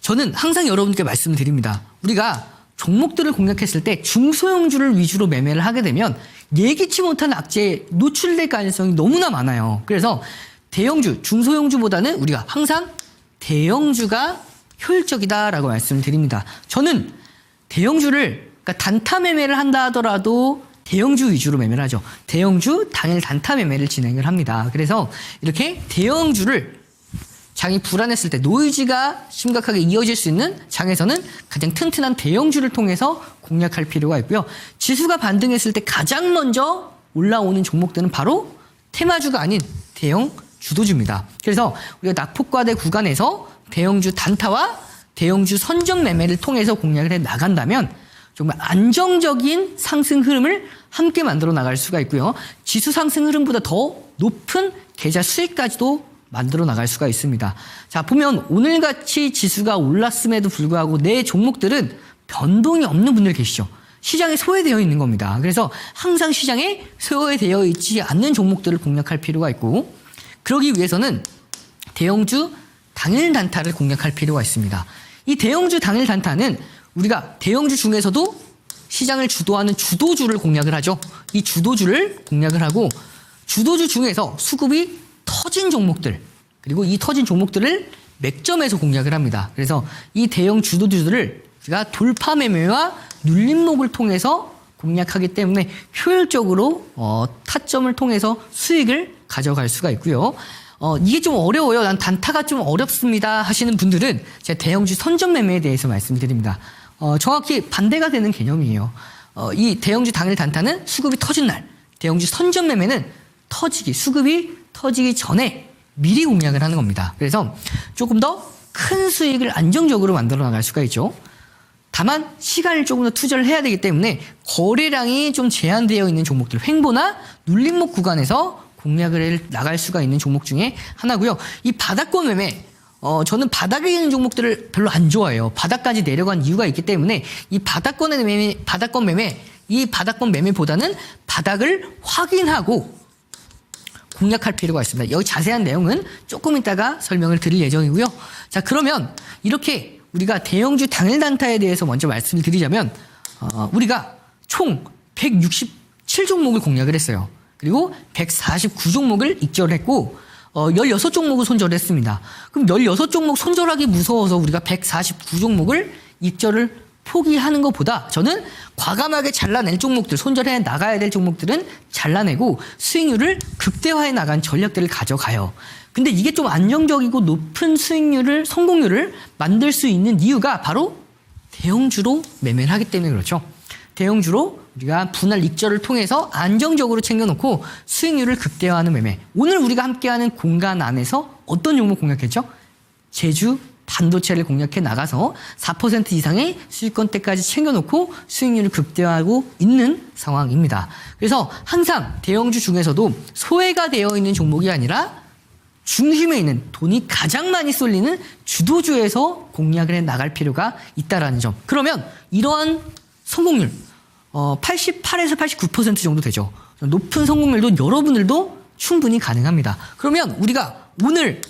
저는 항상 여러분께 말씀을 드립니다. 우리가 종목들을 공략했을 때 중소형주를 위주로 매매를 하게 되면 예기치 못한 악재에 노출될 가능성이 너무나 많아요. 그래서 대형주, 중소형주보다는 우리가 항상 대형주가 효율적이다라고 말씀을 드립니다. 저는 대형주를 그러니까 단타 매매를 한다 하더라도 대형주 위주로 매매를 하죠. 대형주 당일 단타 매매를 진행을 합니다. 그래서 이렇게 대형주를 장이 불안했을 때 노이즈가 심각하게 이어질 수 있는 장에서는 가장 튼튼한 대형주를 통해서 공략할 필요가 있고요. 지수가 반등했을 때 가장 먼저 올라오는 종목들은 바로 테마주가 아닌 대형 주도주입니다. 그래서 우리가 낙폭과대 구간에서 대형주 단타와 대형주 선점 매매를 통해서 공략을 해 나간다면 정말 안정적인 상승 흐름을 함께 만들어 나갈 수가 있고요. 지수 상승 흐름보다 더 높은 계좌 수익까지도 만들어 나갈 수가 있습니다. 자, 보면 오늘같이 지수가 올랐음에도 불구하고 내 종목들은 변동이 없는 분들 계시죠. 시장에 소외되어 있는 겁니다. 그래서 항상 시장에 소외되어 있지 않는 종목들을 공략할 필요가 있고 그러기 위해서는 대형주 당일 단타를 공략할 필요가 있습니다. 이 대형주 당일 단타는 우리가 대형주 중에서도 시장을 주도하는 주도주를 공략을 하죠. 이 주도주를 공략을 하고 주도주 중에서 수급이 터진 종목들 그리고 이 터진 종목들을 맥점에서 공략을 합니다. 그래서 이 대형 주도주들을 우리가 돌파 매매와 눌림목을 통해서 공략하기 때문에 효율적으로 타점을 통해서 수익을 가져갈 수가 있고요. 이게 좀 어려워요. 난 단타가 좀 어렵습니다 하시는 분들은 제가 대형주 선점 매매에 대해서 말씀드립니다. 정확히 반대가 되는 개념이에요. 이 대형주 당일 단타는 수급이 터진 날, 대형주 선점 매매는 수급이 터지기 전에 미리 공략을 하는 겁니다. 그래서 조금 더 큰 수익을 안정적으로 만들어 나갈 수가 있죠. 다만 시간을 조금 더 투자를 해야 되기 때문에 거래량이 좀 제한되어 있는 종목들, 횡보나 눌림목 구간에서 공략을 해 나갈 수가 있는 종목 중에 하나고요. 이 바닥권 매매, 저는 바닥에 있는 종목들을 별로 안 좋아해요. 바닥까지 내려간 이유가 있기 때문에 이 바닥권 매매보다는 바닥을 확인하고 공략할 필요가 있습니다. 여기 자세한 내용은 조금 이따가 설명을 드릴 예정이고요. 자, 그러면 이렇게 우리가 대형주 당일 단타에 대해서 먼저 말씀을 드리자면 우리가 총 167종목을 공략을 했어요. 그리고 149종목을 익절했고 16종목을 손절했습니다. 그럼 16종목 손절하기 무서워서 우리가 149종목을 익절을 포기하는 것보다 저는 과감하게 잘라낼 종목들, 손절해 나가야 될 종목들은 잘라내고 수익률을 극대화해 나간 전략들을 가져가요. 근데 이게 좀 안정적이고 높은 성공률을 만들 수 있는 이유가 바로 대형주로 매매를 하기 때문에 그렇죠. 대형주로 우리가 분할 익절을 통해서 안정적으로 챙겨놓고 수익률을 극대화하는 매매. 오늘 우리가 함께하는 공간 안에서 어떤 종목 공략했죠? 제주 반도체를 공략해 나가서 4% 이상의 수익권대까지 챙겨놓고 수익률을 극대화하고 있는 상황입니다. 그래서 항상 대형주 중에서도 소외가 되어 있는 종목이 아니라 중심에 있는 돈이 가장 많이 쏠리는 주도주에서 공략을 해 나갈 필요가 있다는 점. 그러면 이러한 성공률 88에서 89% 정도 되죠. 높은 성공률도 여러분들도 충분히 가능합니다. 그러면 우리가 오늘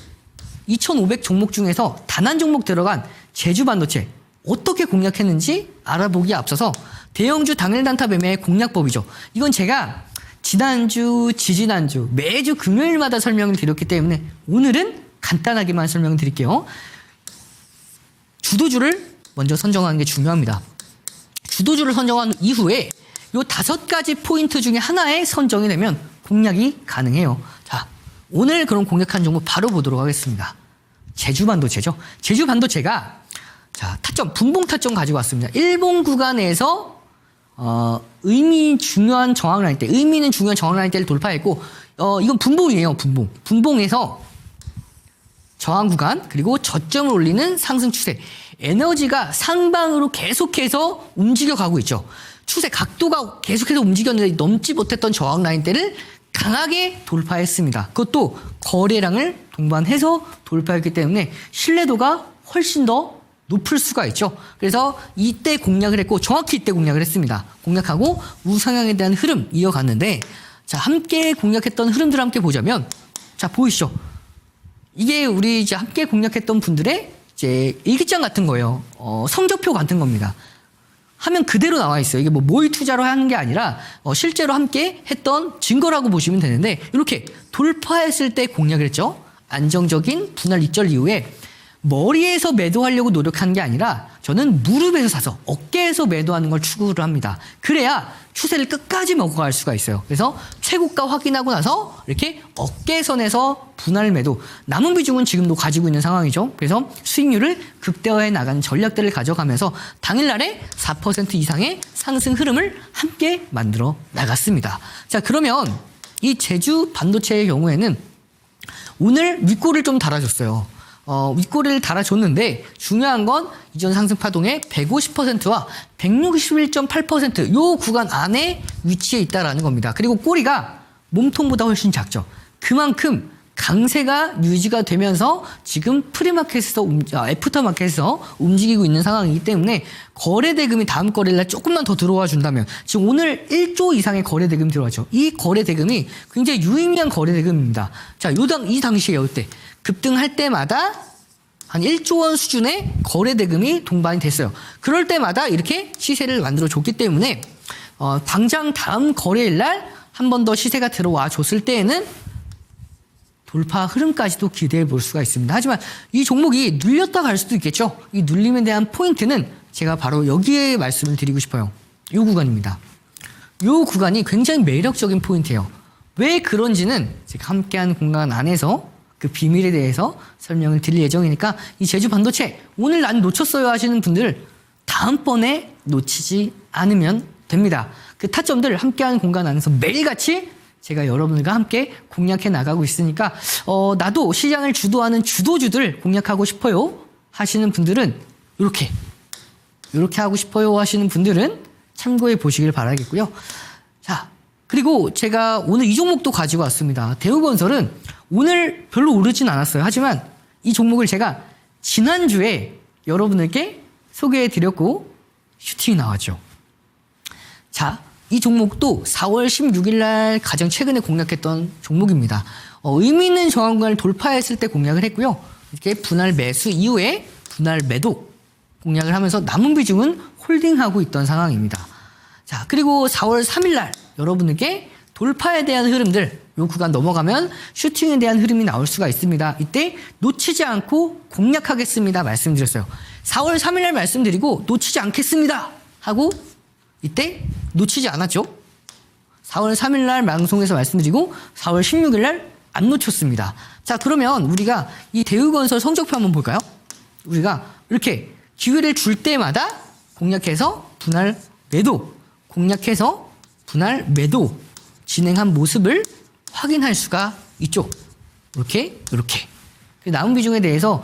2,500 종목 중에서 단 한 종목 들어간 제주반도체 어떻게 공략했는지 알아보기에 앞서서 대형주 당일 단타 매매의 공략법이죠. 이건 제가 지난주, 지지난주 매주 금요일마다 설명을 드렸기 때문에 오늘은 간단하게만 설명을 드릴게요. 주도주를 먼저 선정하는 게 중요합니다. 주도주를 선정한 이후에 요 5가지 포인트 중에 하나에 선정이 되면 공략이 가능해요. 자, 오늘 그런 공략한 종목 바로 보도록 하겠습니다. 제주반도체죠. 제주반도체가 자, 타점, 분봉 타점 가지고 왔습니다. 일본 구간에서 의미 있는 중요한 저항 라인대를 돌파했고, 이건 분봉이에요, 분봉. 분봉에서 저항 구간, 그리고 저점을 올리는 상승 추세. 에너지가 상방으로 계속해서 움직여 가고 있죠. 추세 각도가 계속해서 움직였는데 넘지 못했던 저항 라인대를 강하게 돌파했습니다. 그것도 거래량을 동반해서 돌파했기 때문에 신뢰도가 훨씬 더 높을 수가 있죠. 그래서 이때 공략을 했고 정확히 이때 공략을 했습니다. 공략하고 우상향에 대한 흐름 이어갔는데 자, 함께 공략했던 흐름들을 함께 보자면 자, 보이시죠? 이게 우리 이제 함께 공략했던 분들의 이제 일기장 같은 거예요. 성적표 같은 겁니다. 화면 그대로 나와 있어요. 이게 뭐 모의 투자로 하는 게 아니라 실제로 함께 했던 증거라고 보시면 되는데 이렇게 돌파했을 때 공략을 했죠. 안정적인 분할 익절 이후에 머리에서 매도하려고 노력한 게 아니라 저는 무릎에서 사서 어깨에서 매도하는 걸 추구를 합니다. 그래야 추세를 끝까지 먹어갈 수가 있어요. 그래서 최고가 확인하고 나서 이렇게 어깨선에서 분할 매도, 남은 비중은 지금도 가지고 있는 상황이죠. 그래서 수익률을 극대화해 나가는 전략들을 가져가면서 당일날에 4% 이상의 상승 흐름을 함께 만들어 나갔습니다. 자, 그러면 이 제주 반도체의 경우에는 오늘 윗골을 좀 달아줬어요. 윗꼬리를 달아줬는데 중요한 건 이전 상승 파동의 150%와 161.8% 요 구간 안에 위치해 있다라는 겁니다. 그리고 꼬리가 몸통보다 훨씬 작죠. 그만큼 강세가 유지가 되면서 지금 애프터마켓에서 움직이고 있는 상황이기 때문에 거래 대금이 다음 거래일날 조금만 더 들어와 준다면 지금 오늘 1조 이상의 거래 대금이 들어왔죠. 이 거래 대금이 굉장히 유의미한 거래 대금입니다. 자, 이 당시에 이때 급등할 때마다 한 1조 원 수준의 거래 대금이 동반이 됐어요. 그럴 때마다 이렇게 시세를 만들어 줬기 때문에 당장 다음 거래일 날 한 번 더 시세가 들어와 줬을 때에는 돌파 흐름까지도 기대해 볼 수가 있습니다. 하지만 이 종목이 눌렸다 갈 수도 있겠죠. 이 눌림에 대한 포인트는 제가 바로 여기에 말씀을 드리고 싶어요. 이 구간입니다. 이 구간이 굉장히 매력적인 포인트예요. 왜 그런지는 제가 함께하는 공간 안에서 그 비밀에 대해서 설명을 드릴 예정이니까 이 제주 반도체 오늘 난 놓쳤어요 하시는 분들 다음번에 놓치지 않으면 됩니다. 그 타점들 함께하는 공간 안에서 매일같이 제가 여러분들과 함께 공략해 나가고 있으니까 나도 시장을 주도하는 주도주들 공략하고 싶어요 하시는 분들은 이렇게 하고 싶어요 하시는 분들은 참고해 보시길 바라겠고요. 자, 그리고 제가 오늘 이 종목도 가지고 왔습니다. 대우건설은 오늘 별로 오르진 않았어요. 하지만 이 종목을 제가 지난주에 여러분들께 소개해 드렸고 슈팅이 나왔죠. 자, 이 종목도 4월 16일 날 가장 최근에 공략했던 종목입니다. 의미 있는 저항구간을 돌파했을 때 공략을 했고요. 이렇게 분할 매수 이후에 분할 매도 공략을 하면서 남은 비중은 홀딩하고 있던 상황입니다. 자, 그리고 4월 3일 날 여러분에게 돌파에 대한 흐름들, 요 구간 넘어가면 슈팅에 대한 흐름이 나올 수가 있습니다. 이때 놓치지 않고 공략하겠습니다 말씀드렸어요. 4월 3일 날 말씀드리고 놓치지 않겠습니다 하고 이때 놓치지 않았죠. 4월 3일 날 방송에서 말씀드리고 4월 16일 날 안 놓쳤습니다. 자, 그러면 우리가 이 대우건설 성적표 한번 볼까요? 우리가 이렇게 기회를 줄 때마다 공략해서 분할 매도, 공략해서 분할 매도 진행한 모습을 확인할 수가 있죠. 이렇게. 남은 비중에 대해서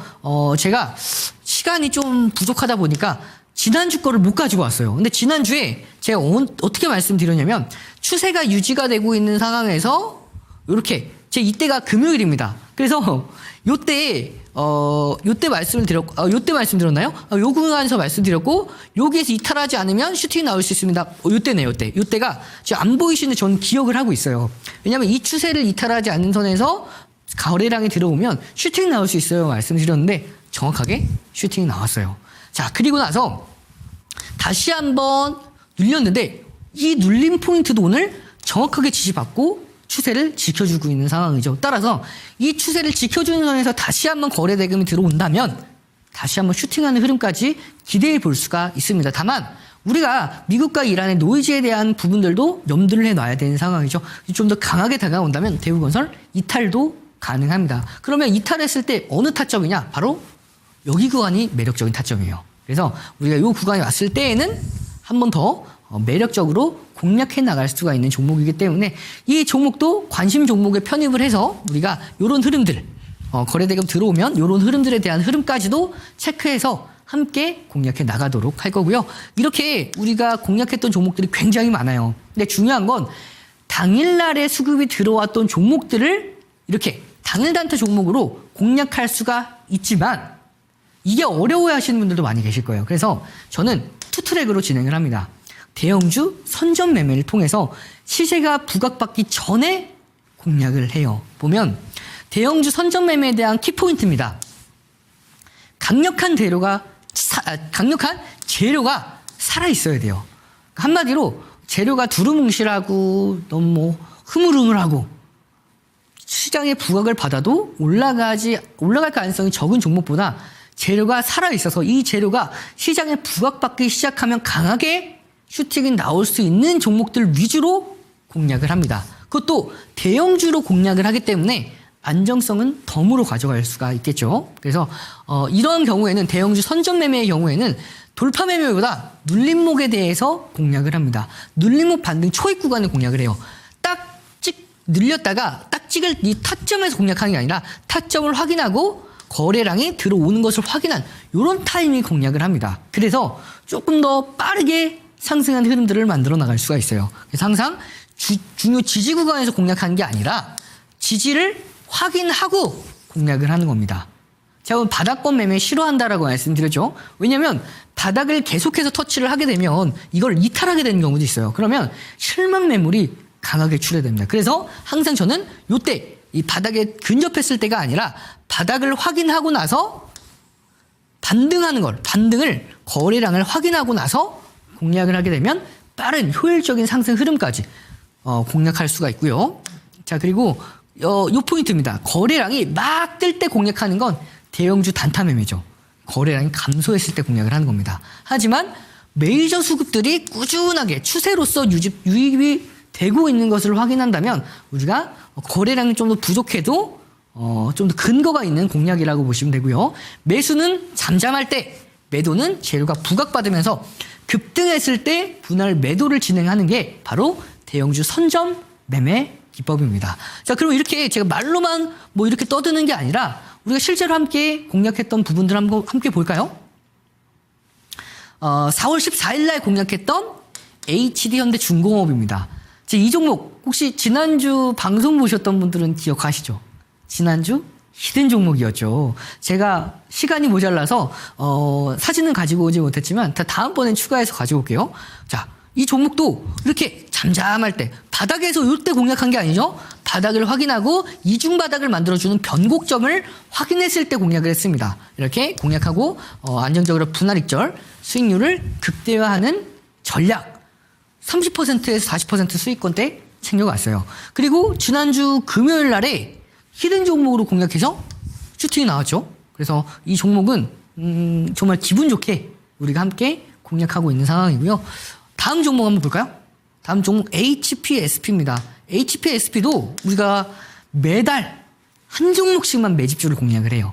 제가 시간이 좀 부족하다 보니까 지난주 거를 못 가지고 왔어요. 근데 지난주에 제가 어떻게 말씀드렸냐면 추세가 유지가 되고 있는 상황에서 이렇게 이때가 금요일입니다. 그래서 이때 요때 말씀드렸나요? 요 구간에서 말씀드렸고, 여기에서 이탈하지 않으면 슈팅이 나올 수 있습니다. 요때네요, 요때. 요때가 지금 안 보이시는데 저는 기억을 하고 있어요. 왜냐면 이 추세를 이탈하지 않는 선에서 거래량이 들어오면 슈팅이 나올 수 있어요. 말씀드렸는데, 정확하게 슈팅이 나왔어요. 자, 그리고 나서 다시 한번 눌렸는데, 이 눌림 포인트도 오늘 정확하게 지시받고 추세를 지켜주고 있는 상황이죠. 따라서 이 추세를 지켜주는 선에서 다시 한번 거래 대금이 들어온다면 다시 한번 슈팅하는 흐름까지 기대해 볼 수가 있습니다. 다만 우리가 미국과 이란의 노이즈에 대한 부분들도 염두를 해놔야 되는 상황이죠. 좀 더 강하게 다가온다면 대우건설 이탈도 가능합니다. 그러면 이탈했을 때 어느 타점이냐? 바로 여기 구간이 매력적인 타점이에요. 그래서 우리가 이 구간에 왔을 때에는 한 번 더 매력적으로 공략해 나갈 수가 있는 종목이기 때문에 이 종목도 관심 종목에 편입을 해서 우리가 이런 흐름들, 거래대금 들어오면 이런 흐름들에 대한 흐름까지도 체크해서 함께 공략해 나가도록 할 거고요. 이렇게 우리가 공략했던 종목들이 굉장히 많아요. 근데 중요한 건 당일날에 수급이 들어왔던 종목들을 이렇게 당일 단타 종목으로 공략할 수가 있지만 이게 어려워해 하시는 분들도 많이 계실 거예요. 그래서 저는 투트랙으로 진행을 합니다. 대형주 선점 매매를 통해서 시세가 부각받기 전에 공략을 해요. 보면 대형주 선점 매매에 대한 키포인트입니다. 강력한 재료가 살아 있어야 돼요. 한마디로 재료가 두루뭉실하고 너무 뭐 흐물흐물하고 시장의 부각을 받아도 올라갈 가능성이 적은 종목보다 재료가 살아 있어서 이 재료가 시장에 부각받기 시작하면 강하게 슈팅이 나올 수 있는 종목들 위주로 공략을 합니다. 그것도 대형주로 공략을 하기 때문에 안정성은 덤으로 가져갈 수가 있겠죠. 그래서 이런 경우에는 대형주 선점 매매의 경우에는 돌파 매매보다 눌림목에 대해서 공략을 합니다. 눌림목 반등 초입 구간을 공략을 해요. 늘렸다가 딱 찍을 이 타점에서 공략하는 게 아니라 타점을 확인하고 거래량이 들어오는 것을 확인한 이런 타이밍 공략을 합니다. 그래서 조금 더 빠르게 상승한 흐름들을 만들어 나갈 수가 있어요. 그래서 항상 중요 지지 구간에서 공략하는 게 아니라 지지를 확인하고 공략을 하는 겁니다. 제가 바닥권 매매 싫어한다라고 말씀드렸죠. 왜냐하면 바닥을 계속해서 터치를 하게 되면 이걸 이탈하게 되는 경우도 있어요. 그러면 실망 매물이 강하게 출회됩니다. 그래서 항상 저는 이때 이 바닥에 근접했을 때가 아니라 바닥을 확인하고 나서 반등을 거래량을 확인하고 나서 공략을 하게 되면 빠른 효율적인 상승 흐름까지 공략할 수가 있고요. 자, 그리고 요 포인트입니다. 거래량이 막 뜰 때 공략하는 건 대형주 단타 매매죠. 거래량이 감소했을 때 공략을 하는 겁니다. 하지만 메이저 수급들이 꾸준하게 추세로서 유입이 되고 있는 것을 확인한다면 우리가 거래량이 좀 더 부족해도 좀 더 근거가 있는 공략이라고 보시면 되고요. 매수는 잠잠할 때, 매도는 재료가 부각받으면서 급등했을 때 분할 매도를 진행하는 게 바로 대형주 선점 매매 기법입니다. 자, 그럼 이렇게 제가 말로만 뭐 이렇게 떠드는 게 아니라 우리가 실제로 함께 공략했던 부분들 한번 함께 볼까요? 4월 14일 날 공략했던 HD현대중공업입니다. 이 종목 혹시 지난주 방송 보셨던 분들은 기억하시죠? 지난주 히든 종목이었죠. 제가 시간이 모자라서 사진은 가지고 오지 못했지만 다음번엔 추가해서 가지고 올게요. 자, 이 종목도 이렇게 잠잠할 때 바닥에서 이때 공략한 게 아니죠. 바닥을 확인하고 이중 바닥을 만들어주는 변곡점을 확인했을 때 공략을 했습니다. 이렇게 공략하고 안정적으로 분할 익절 수익률을 극대화하는 전략 30%에서 40% 수익권대 챙겨갔어요. 그리고 지난주 금요일 날에 히든 종목으로 공략해서 슈팅이 나왔죠. 그래서 이 종목은 정말 기분 좋게 우리가 함께 공략하고 있는 상황이고요. 다음 종목 한번 볼까요? 다음 종목 HPSP입니다. HPSP도 우리가 매달 한 종목씩만 매집주를 공략을 해요.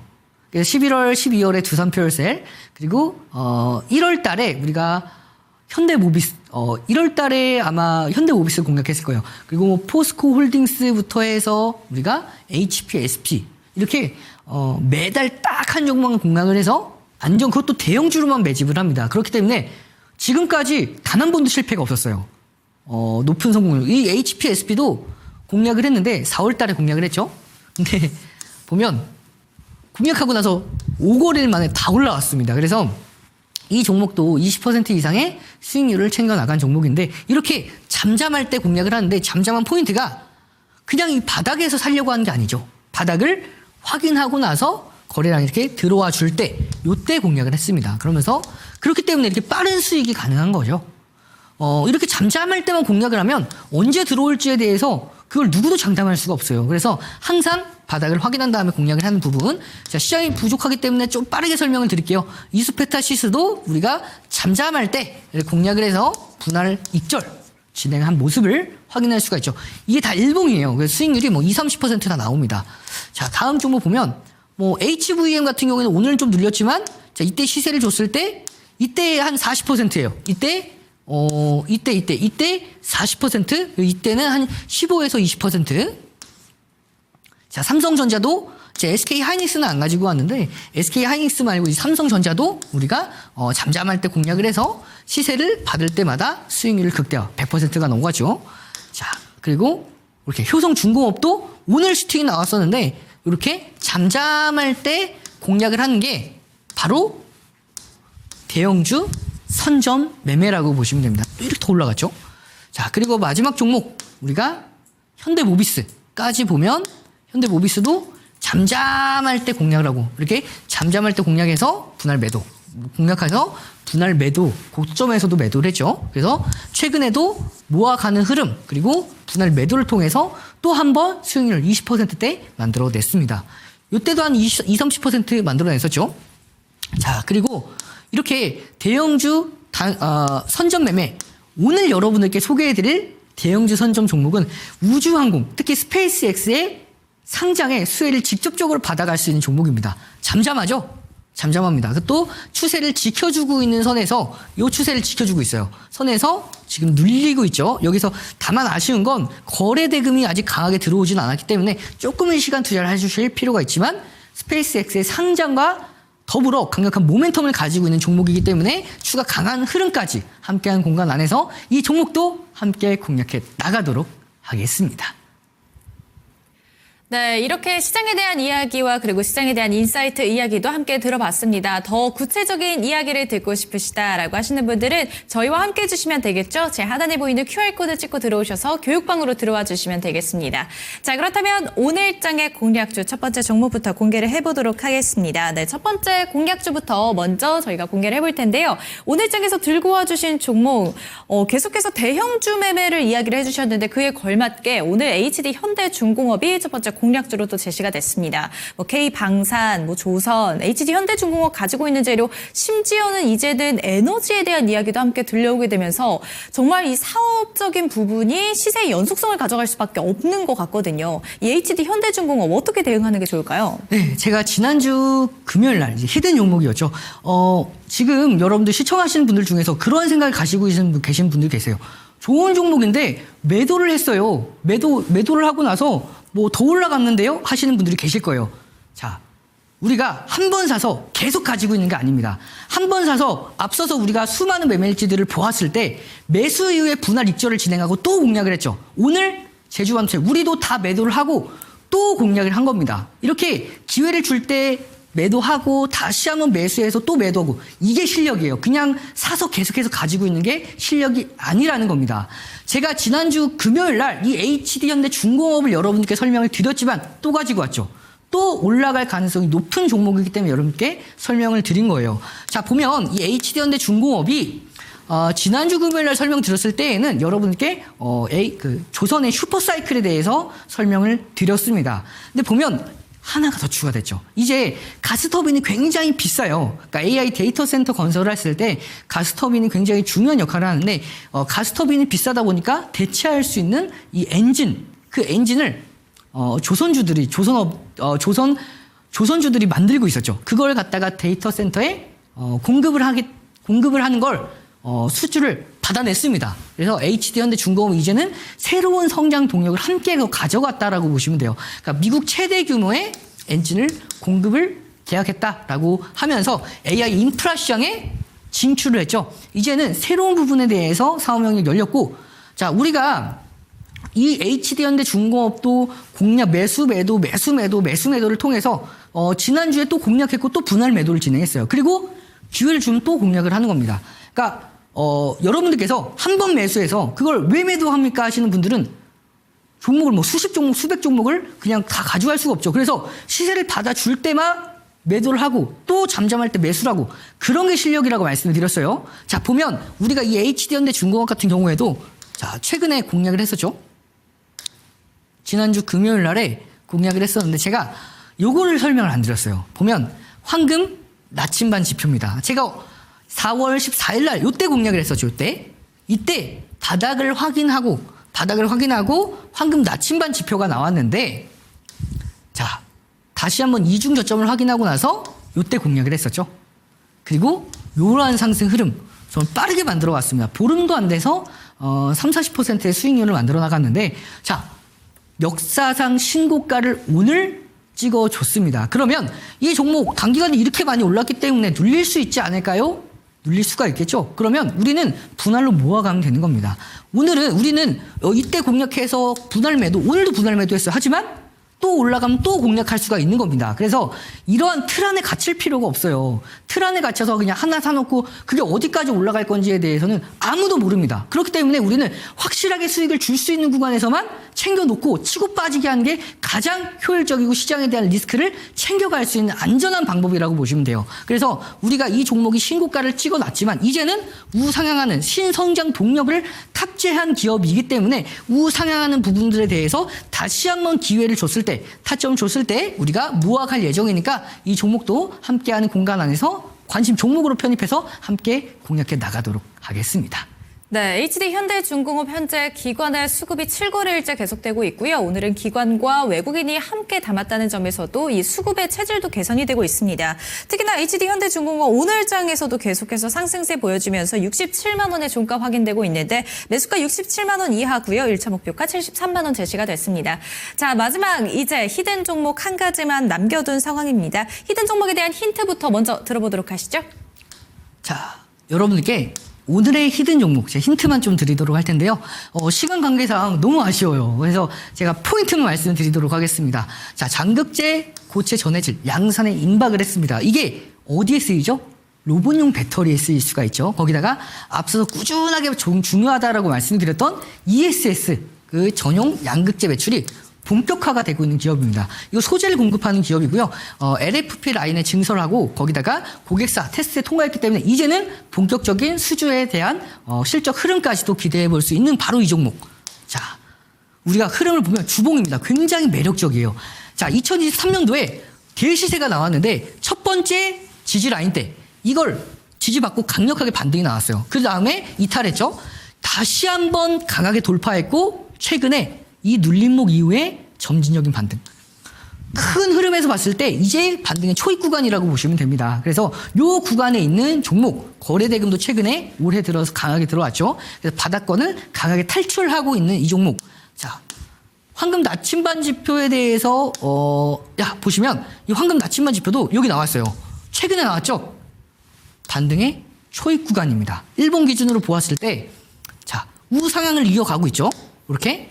그래서 11월, 12월에 두산표열셀 그리고 1월 달에 우리가 현대모비스 1월 달에 아마 현대모비스를 공략했을 거예요. 그리고 뭐 포스코 홀딩스부터 해서 우리가 HPSP 이렇게 매달 딱 한 종목만 공략을 해서 그것도 대형주로만 매집을 합니다. 그렇기 때문에 지금까지 단 한 번도 실패가 없었어요. 높은 성공률. 이 HPSP도 공략을 했는데 4월 달에 공략을 했죠. 근데 보면 공략하고 나서 5거래일 만에 다 올라왔습니다. 그래서 이 종목도 20% 이상의 수익률을 챙겨 나간 종목인데 이렇게 잠잠할 때 공략을 하는데 잠잠한 포인트가 그냥 이 바닥에서 살려고 하는 게 아니죠. 바닥을 확인하고 나서 거래량이 이렇게 들어와 줄 때 요때 공략을 했습니다. 그러면서 그렇기 때문에 이렇게 빠른 수익이 가능한 거죠. 이렇게 잠잠할 때만 공략을 하면 언제 들어올지에 대해서 그걸 누구도 장담할 수가 없어요. 그래서 항상 바닥을 확인한 다음에 공략을 하는 부분. 자, 시장이 부족하기 때문에 좀 빠르게 설명을 드릴게요. 이수페타 시스도 우리가 잠잠할 때 공략을 해서 분할 익절 진행한 모습을 확인할 수가 있죠. 이게 다 일봉이에요. 그래서 수익률이 뭐 20, 30%나 나옵니다. 자, 다음 종목 보면 뭐 HVM 같은 경우에는 오늘은 좀 눌렸지만 자, 이때 시세를 줬을 때 이때 한 40%예요. 이때 40%, 이때는 한 15에서 20%. 자, 삼성전자도 이제 SK 하이닉스는 안 가지고 왔는데 SK 하이닉스 말고 이 삼성전자도 우리가 잠잠할 때 공략을 해서 시세를 받을 때마다 수익률을 극대화 100%가 넘어가죠. 자, 그리고 이렇게 효성중공업도 오늘 슈팅이 나왔었는데 이렇게 잠잠할 때 공략을 하는 게 바로 대형주 선점 매매라고 보시면 됩니다. 또 이렇게 더 올라갔죠. 자, 그리고 마지막 종목 우리가 현대모비스까지 보면 현대모비스도 잠잠할 때 공략을 하고 이렇게 잠잠할 때 공략해서 분할 매도 공략해서 분할 매도 고점에서도 매도를 했죠. 그래서 최근에도 모아가는 흐름 그리고 분할 매도를 통해서 또 한 번 수익률 20%대 만들어냈습니다. 이때도 한 20, 30% 만들어냈었죠. 자, 그리고 이렇게 대형주 선점 매매 오늘 여러분들께 소개해드릴 대형주 선점 종목은 우주항공 특히 스페이스X의 상장의 수혜를 직접적으로 받아갈 수 있는 종목입니다. 잠잠하죠? 잠잠합니다. 또 추세를 지켜주고 있는 선에서 이 추세를 지켜주고 있어요. 선에서 지금 눌리고 있죠. 여기서 다만 아쉬운 건 거래 대금이 아직 강하게 들어오지는 않았기 때문에 조금의 시간 투자를 해주실 필요가 있지만 스페이스X의 상장과 더불어 강력한 모멘텀을 가지고 있는 종목이기 때문에 추가 강한 흐름까지 함께한 공간 안에서 이 종목도 함께 공략해 나가도록 하겠습니다. 네, 이렇게 시장에 대한 이야기와 그리고 시장에 대한 인사이트 이야기도 함께 들어봤습니다. 더 구체적인 이야기를 듣고 싶으시다라고 하시는 분들은 저희와 함께 해주시면 되겠죠. 제 하단에 보이는 QR코드 찍고 들어오셔서 교육방으로 들어와 주시면 되겠습니다. 자, 그렇다면 오늘장의 공략주 첫 번째 종목부터 공개를 해보도록 하겠습니다. 네, 첫 번째 공략주부터 먼저 저희가 공개를 해볼 텐데요. 오늘장에서 들고 와주신 종목 계속해서 대형주 매매를 이야기를 해주셨는데 그에 걸맞게 오늘 HD 현대중공업이 첫 번째 공략주로 또 제시가 됐습니다. K방산, 조선, HD 현대중공업 가지고 있는 재료, 심지어는 이제는 에너지에 대한 이야기도 함께 들려오게 되면서 정말 이 사업적인 부분이 시세의 연속성을 가져갈 수밖에 없는 것 같거든요. 이 HD 현대중공업 어떻게 대응하는 게 좋을까요? 네, 제가 지난주 금요일 날 이제 히든 종목이었죠. 지금 여러분들 시청하시는 분들 중에서 그런 생각을 가지고 계신 분들 계세요. 좋은 종목인데 매도를 했어요. 매도를 하고 나서 뭐 더 올라갔는데요? 하시는 분들이 계실 거예요. 자, 우리가 한 번 사서 계속 가지고 있는 게 아닙니다. 한 번 사서 앞서서 우리가 수많은 매매일지들을 보았을 때 매수 이후에 분할 익절을 진행하고 또 공략을 했죠. 오늘 제주반도체 우리도 다 매도를 하고 또 공략을 한 겁니다. 이렇게 기회를 줄 때 매도하고 다시 한번 매수해서 또 매도하고 이게 실력이에요. 그냥 사서 계속해서 가지고 있는 게 실력이 아니라는 겁니다. 제가 지난주 금요일 날 이 HD현대중공업을 여러분께 설명을 드렸지만 또 가지고 왔죠. 또 올라갈 가능성이 높은 종목이기 때문에 여러분께 설명을 드린 거예요. 자, 보면 이 HD현대중공업이 지난주 금요일 날 설명드렸을 때에는 여러분께 조선의 슈퍼사이클에 대해서 설명을 드렸습니다. 근데 보면 하나가 더 추가됐죠. 이제 가스터빈이 굉장히 비싸요. 그러니까 AI 데이터 센터 건설을 했을 때 가스터빈이 굉장히 중요한 역할을 하는데 가스터빈이 비싸다 보니까 대체할 수 있는 이 엔진, 그 엔진을 조선주들이 조선주들이 만들고 있었죠. 그걸 갖다가 데이터 센터에 공급을 하는 걸 수주를 받아냈습니다. 그래서 HD현대중공업은 이제는 새로운 성장 동력을 함께 가져갔다라고 보시면 돼요. 그러니까 미국 최대 규모의 엔진을 공급을 계약했다라고 하면서 AI 인프라 시장에 진출을 했죠. 이제는 새로운 부분에 대해서 사업 영역이 열렸고, 자, 우리가 이 HD현대 중공업도 공략 매수 매도를 통해서 지난주에 또 공략했고 또 분할 매도를 진행했어요. 그리고 기회를 주면 또 공략을 하는 겁니다. 그러니까 여러분들께서 한 번 매수해서 그걸 왜 매도합니까 하시는 분들은 종목을 뭐 수십 종목, 수백 종목을 그냥 다 가져갈 수가 없죠. 그래서 시세를 받아줄 때만 매도를 하고 또 잠잠할 때 매수를 하고 그런 게 실력이라고 말씀을 드렸어요. 자, 보면 우리가 이 HD현대 중공업 같은 경우에도 자, 최근에 공략을 했었죠. 지난주 금요일 날에 공략을 했었는데 제가 요거를 설명을 안 드렸어요. 보면 황금 나침반 지표입니다. 제가 4월 14일 날 요때 공략을 했었죠. 이때 바닥을 확인하고 황금 나침반 지표가 나왔는데 자, 다시 한번 이중 저점을 확인하고 나서 요때 공략을 했었죠. 그리고 요러한 상승 흐름 좀 빠르게 만들어 왔습니다. 보름도 안 돼서 30-40%의 수익률을 만들어 나갔는데 자, 역사상 신고가를 오늘 찍어줬습니다. 그러면 이 종목 단기간에 이렇게 많이 올랐기 때문에 눌릴 수 있지 않을까요? 눌릴 수가 있겠죠. 그러면 우리는 분할로 모아가면 되는 겁니다. 오늘은 우리는 이때 공략해서 분할 매도, 오늘도 분할 매도했어요. 하지만 또 올라가면 또 공략할 수가 있는 겁니다. 그래서 이러한 틀 안에 갇힐 필요가 없어요. 틀 안에 갇혀서 그냥 하나 사놓고 그게 어디까지 올라갈 건지에 대해서는 아무도 모릅니다. 그렇기 때문에 우리는 확실하게 수익을 줄 수 있는 구간에서만 챙겨놓고 치고 빠지게 하는 게 가장 효율적이고 시장에 대한 리스크를 챙겨갈 수 있는 안전한 방법이라고 보시면 돼요. 그래서 우리가 이 종목이 신고가를 찍어놨지만 이제는 우상향하는 신성장 동력을 탑재한 기업이기 때문에 우상향하는 부분들에 대해서 다시 한번 기회를 줬을 때 타점 줬을 때 우리가 모아갈 예정이니까 이 종목도 함께하는 공간 안에서 관심 종목으로 편입해서 함께 공략해 나가도록 하겠습니다. 네, HD현대중공업 현재 기관의 수급이 7거래일째 계속되고 있고요. 오늘은 기관과 외국인이 함께 담았다는 점에서도 이 수급의 체질도 개선이 되고 있습니다. 특히나 HD현대중공업 오늘장에서도 계속해서 상승세 보여주면서 67만 원의 종가 확인되고 있는데 매수가 67만 원 이하고요. 1차 목표가 73만 원 제시가 됐습니다. 자, 마지막 이제 히든 종목 한 가지만 남겨둔 상황입니다. 히든 종목에 대한 힌트부터 먼저 들어보도록 하시죠. 자, 여러분들께 오늘의 히든 종목, 제가 힌트만 좀 드리도록 할 텐데요. 시간 관계상 너무 아쉬워요. 그래서 제가 포인트만 말씀드리도록 하겠습니다. 자, 장극재, 고체 전해질, 양산에 임박을 했습니다. 이게 어디에 쓰이죠? 로봇용 배터리에 쓰일 수가 있죠. 거기다가 앞서서 꾸준하게 중요하다라고 말씀드렸던 ESS, 그 전용 양극재 매출이 본격화가 되고 있는 기업입니다. 이거 소재를 공급하는 기업이고요. LFP 라인에 증설하고 거기다가 고객사 테스트에 통과했기 때문에 이제는 본격적인 수주에 대한 실적 흐름까지도 기대해 볼 수 있는 바로 이 종목. 자, 우리가 흐름을 보면 주봉입니다. 굉장히 매력적이에요. 자, 2023년도에 대시세가 나왔는데 첫 번째 지지 라인 때 이걸 지지받고 강력하게 반등이 나왔어요. 그 다음에 이탈했죠. 다시 한번 강하게 돌파했고 최근에 이 눌림목 이후에 점진적인 반등. 큰 흐름에서 봤을 때 이제 반등의 초입 구간이라고 보시면 됩니다. 그래서 요 구간에 있는 종목, 거래대금도 최근에 올해 들어서 강하게 들어왔죠. 그래서 바닥권을 강하게 탈출하고 있는 이 종목. 자, 황금 나침반 지표에 대해서 보시면 이 황금 나침반 지표도 여기 나왔어요. 최근에 나왔죠. 반등의 초입 구간입니다. 일본 기준으로 보았을 때 자, 우상향을 이어가고 있죠. 이렇게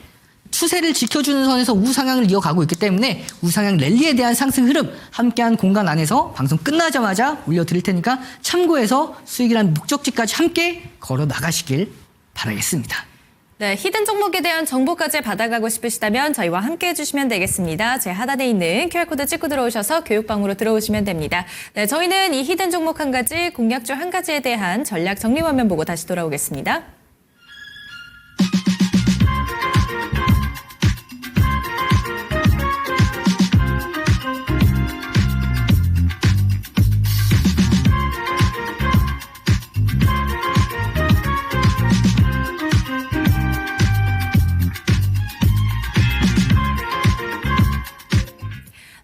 추세를 지켜주는 선에서 우상향을 이어가고 있기 때문에 우상향 랠리에 대한 상승 흐름 함께한 공간 안에서 방송 끝나자마자 올려드릴 테니까 참고해서 수익이라는 목적지까지 함께 걸어 나가시길 바라겠습니다. 네, 히든 종목에 대한 정보까지 받아가고 싶으시다면 저희와 함께 해주시면 되겠습니다. 제 하단에 있는 QR코드 찍고 들어오셔서 교육방으로 들어오시면 됩니다. 네, 저희는 이 히든 종목 한 가지, 공략주 한 가지에 대한 전략 정리 화면 보고 다시 돌아오겠습니다.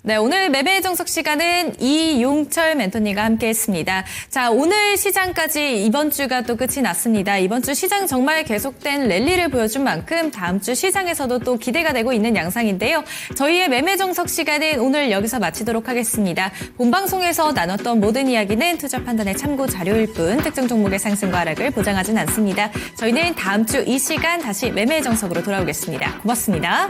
네, 오늘 매매 정석 시간은 이용철 멘토님과 함께했습니다. 자, 오늘 시장까지 이번 주가 또 끝이 났습니다. 이번 주 시장 정말 계속된 랠리를 보여준 만큼 다음 주 시장에서도 또 기대가 되고 있는 양상인데요. 저희의 매매 정석 시간은 오늘 여기서 마치도록 하겠습니다. 본방송에서 나눴던 모든 이야기는 투자 판단의 참고 자료일 뿐 특정 종목의 상승과 하락을 보장하진 않습니다. 저희는 다음 주 이 시간 다시 매매 정석으로 돌아오겠습니다. 고맙습니다.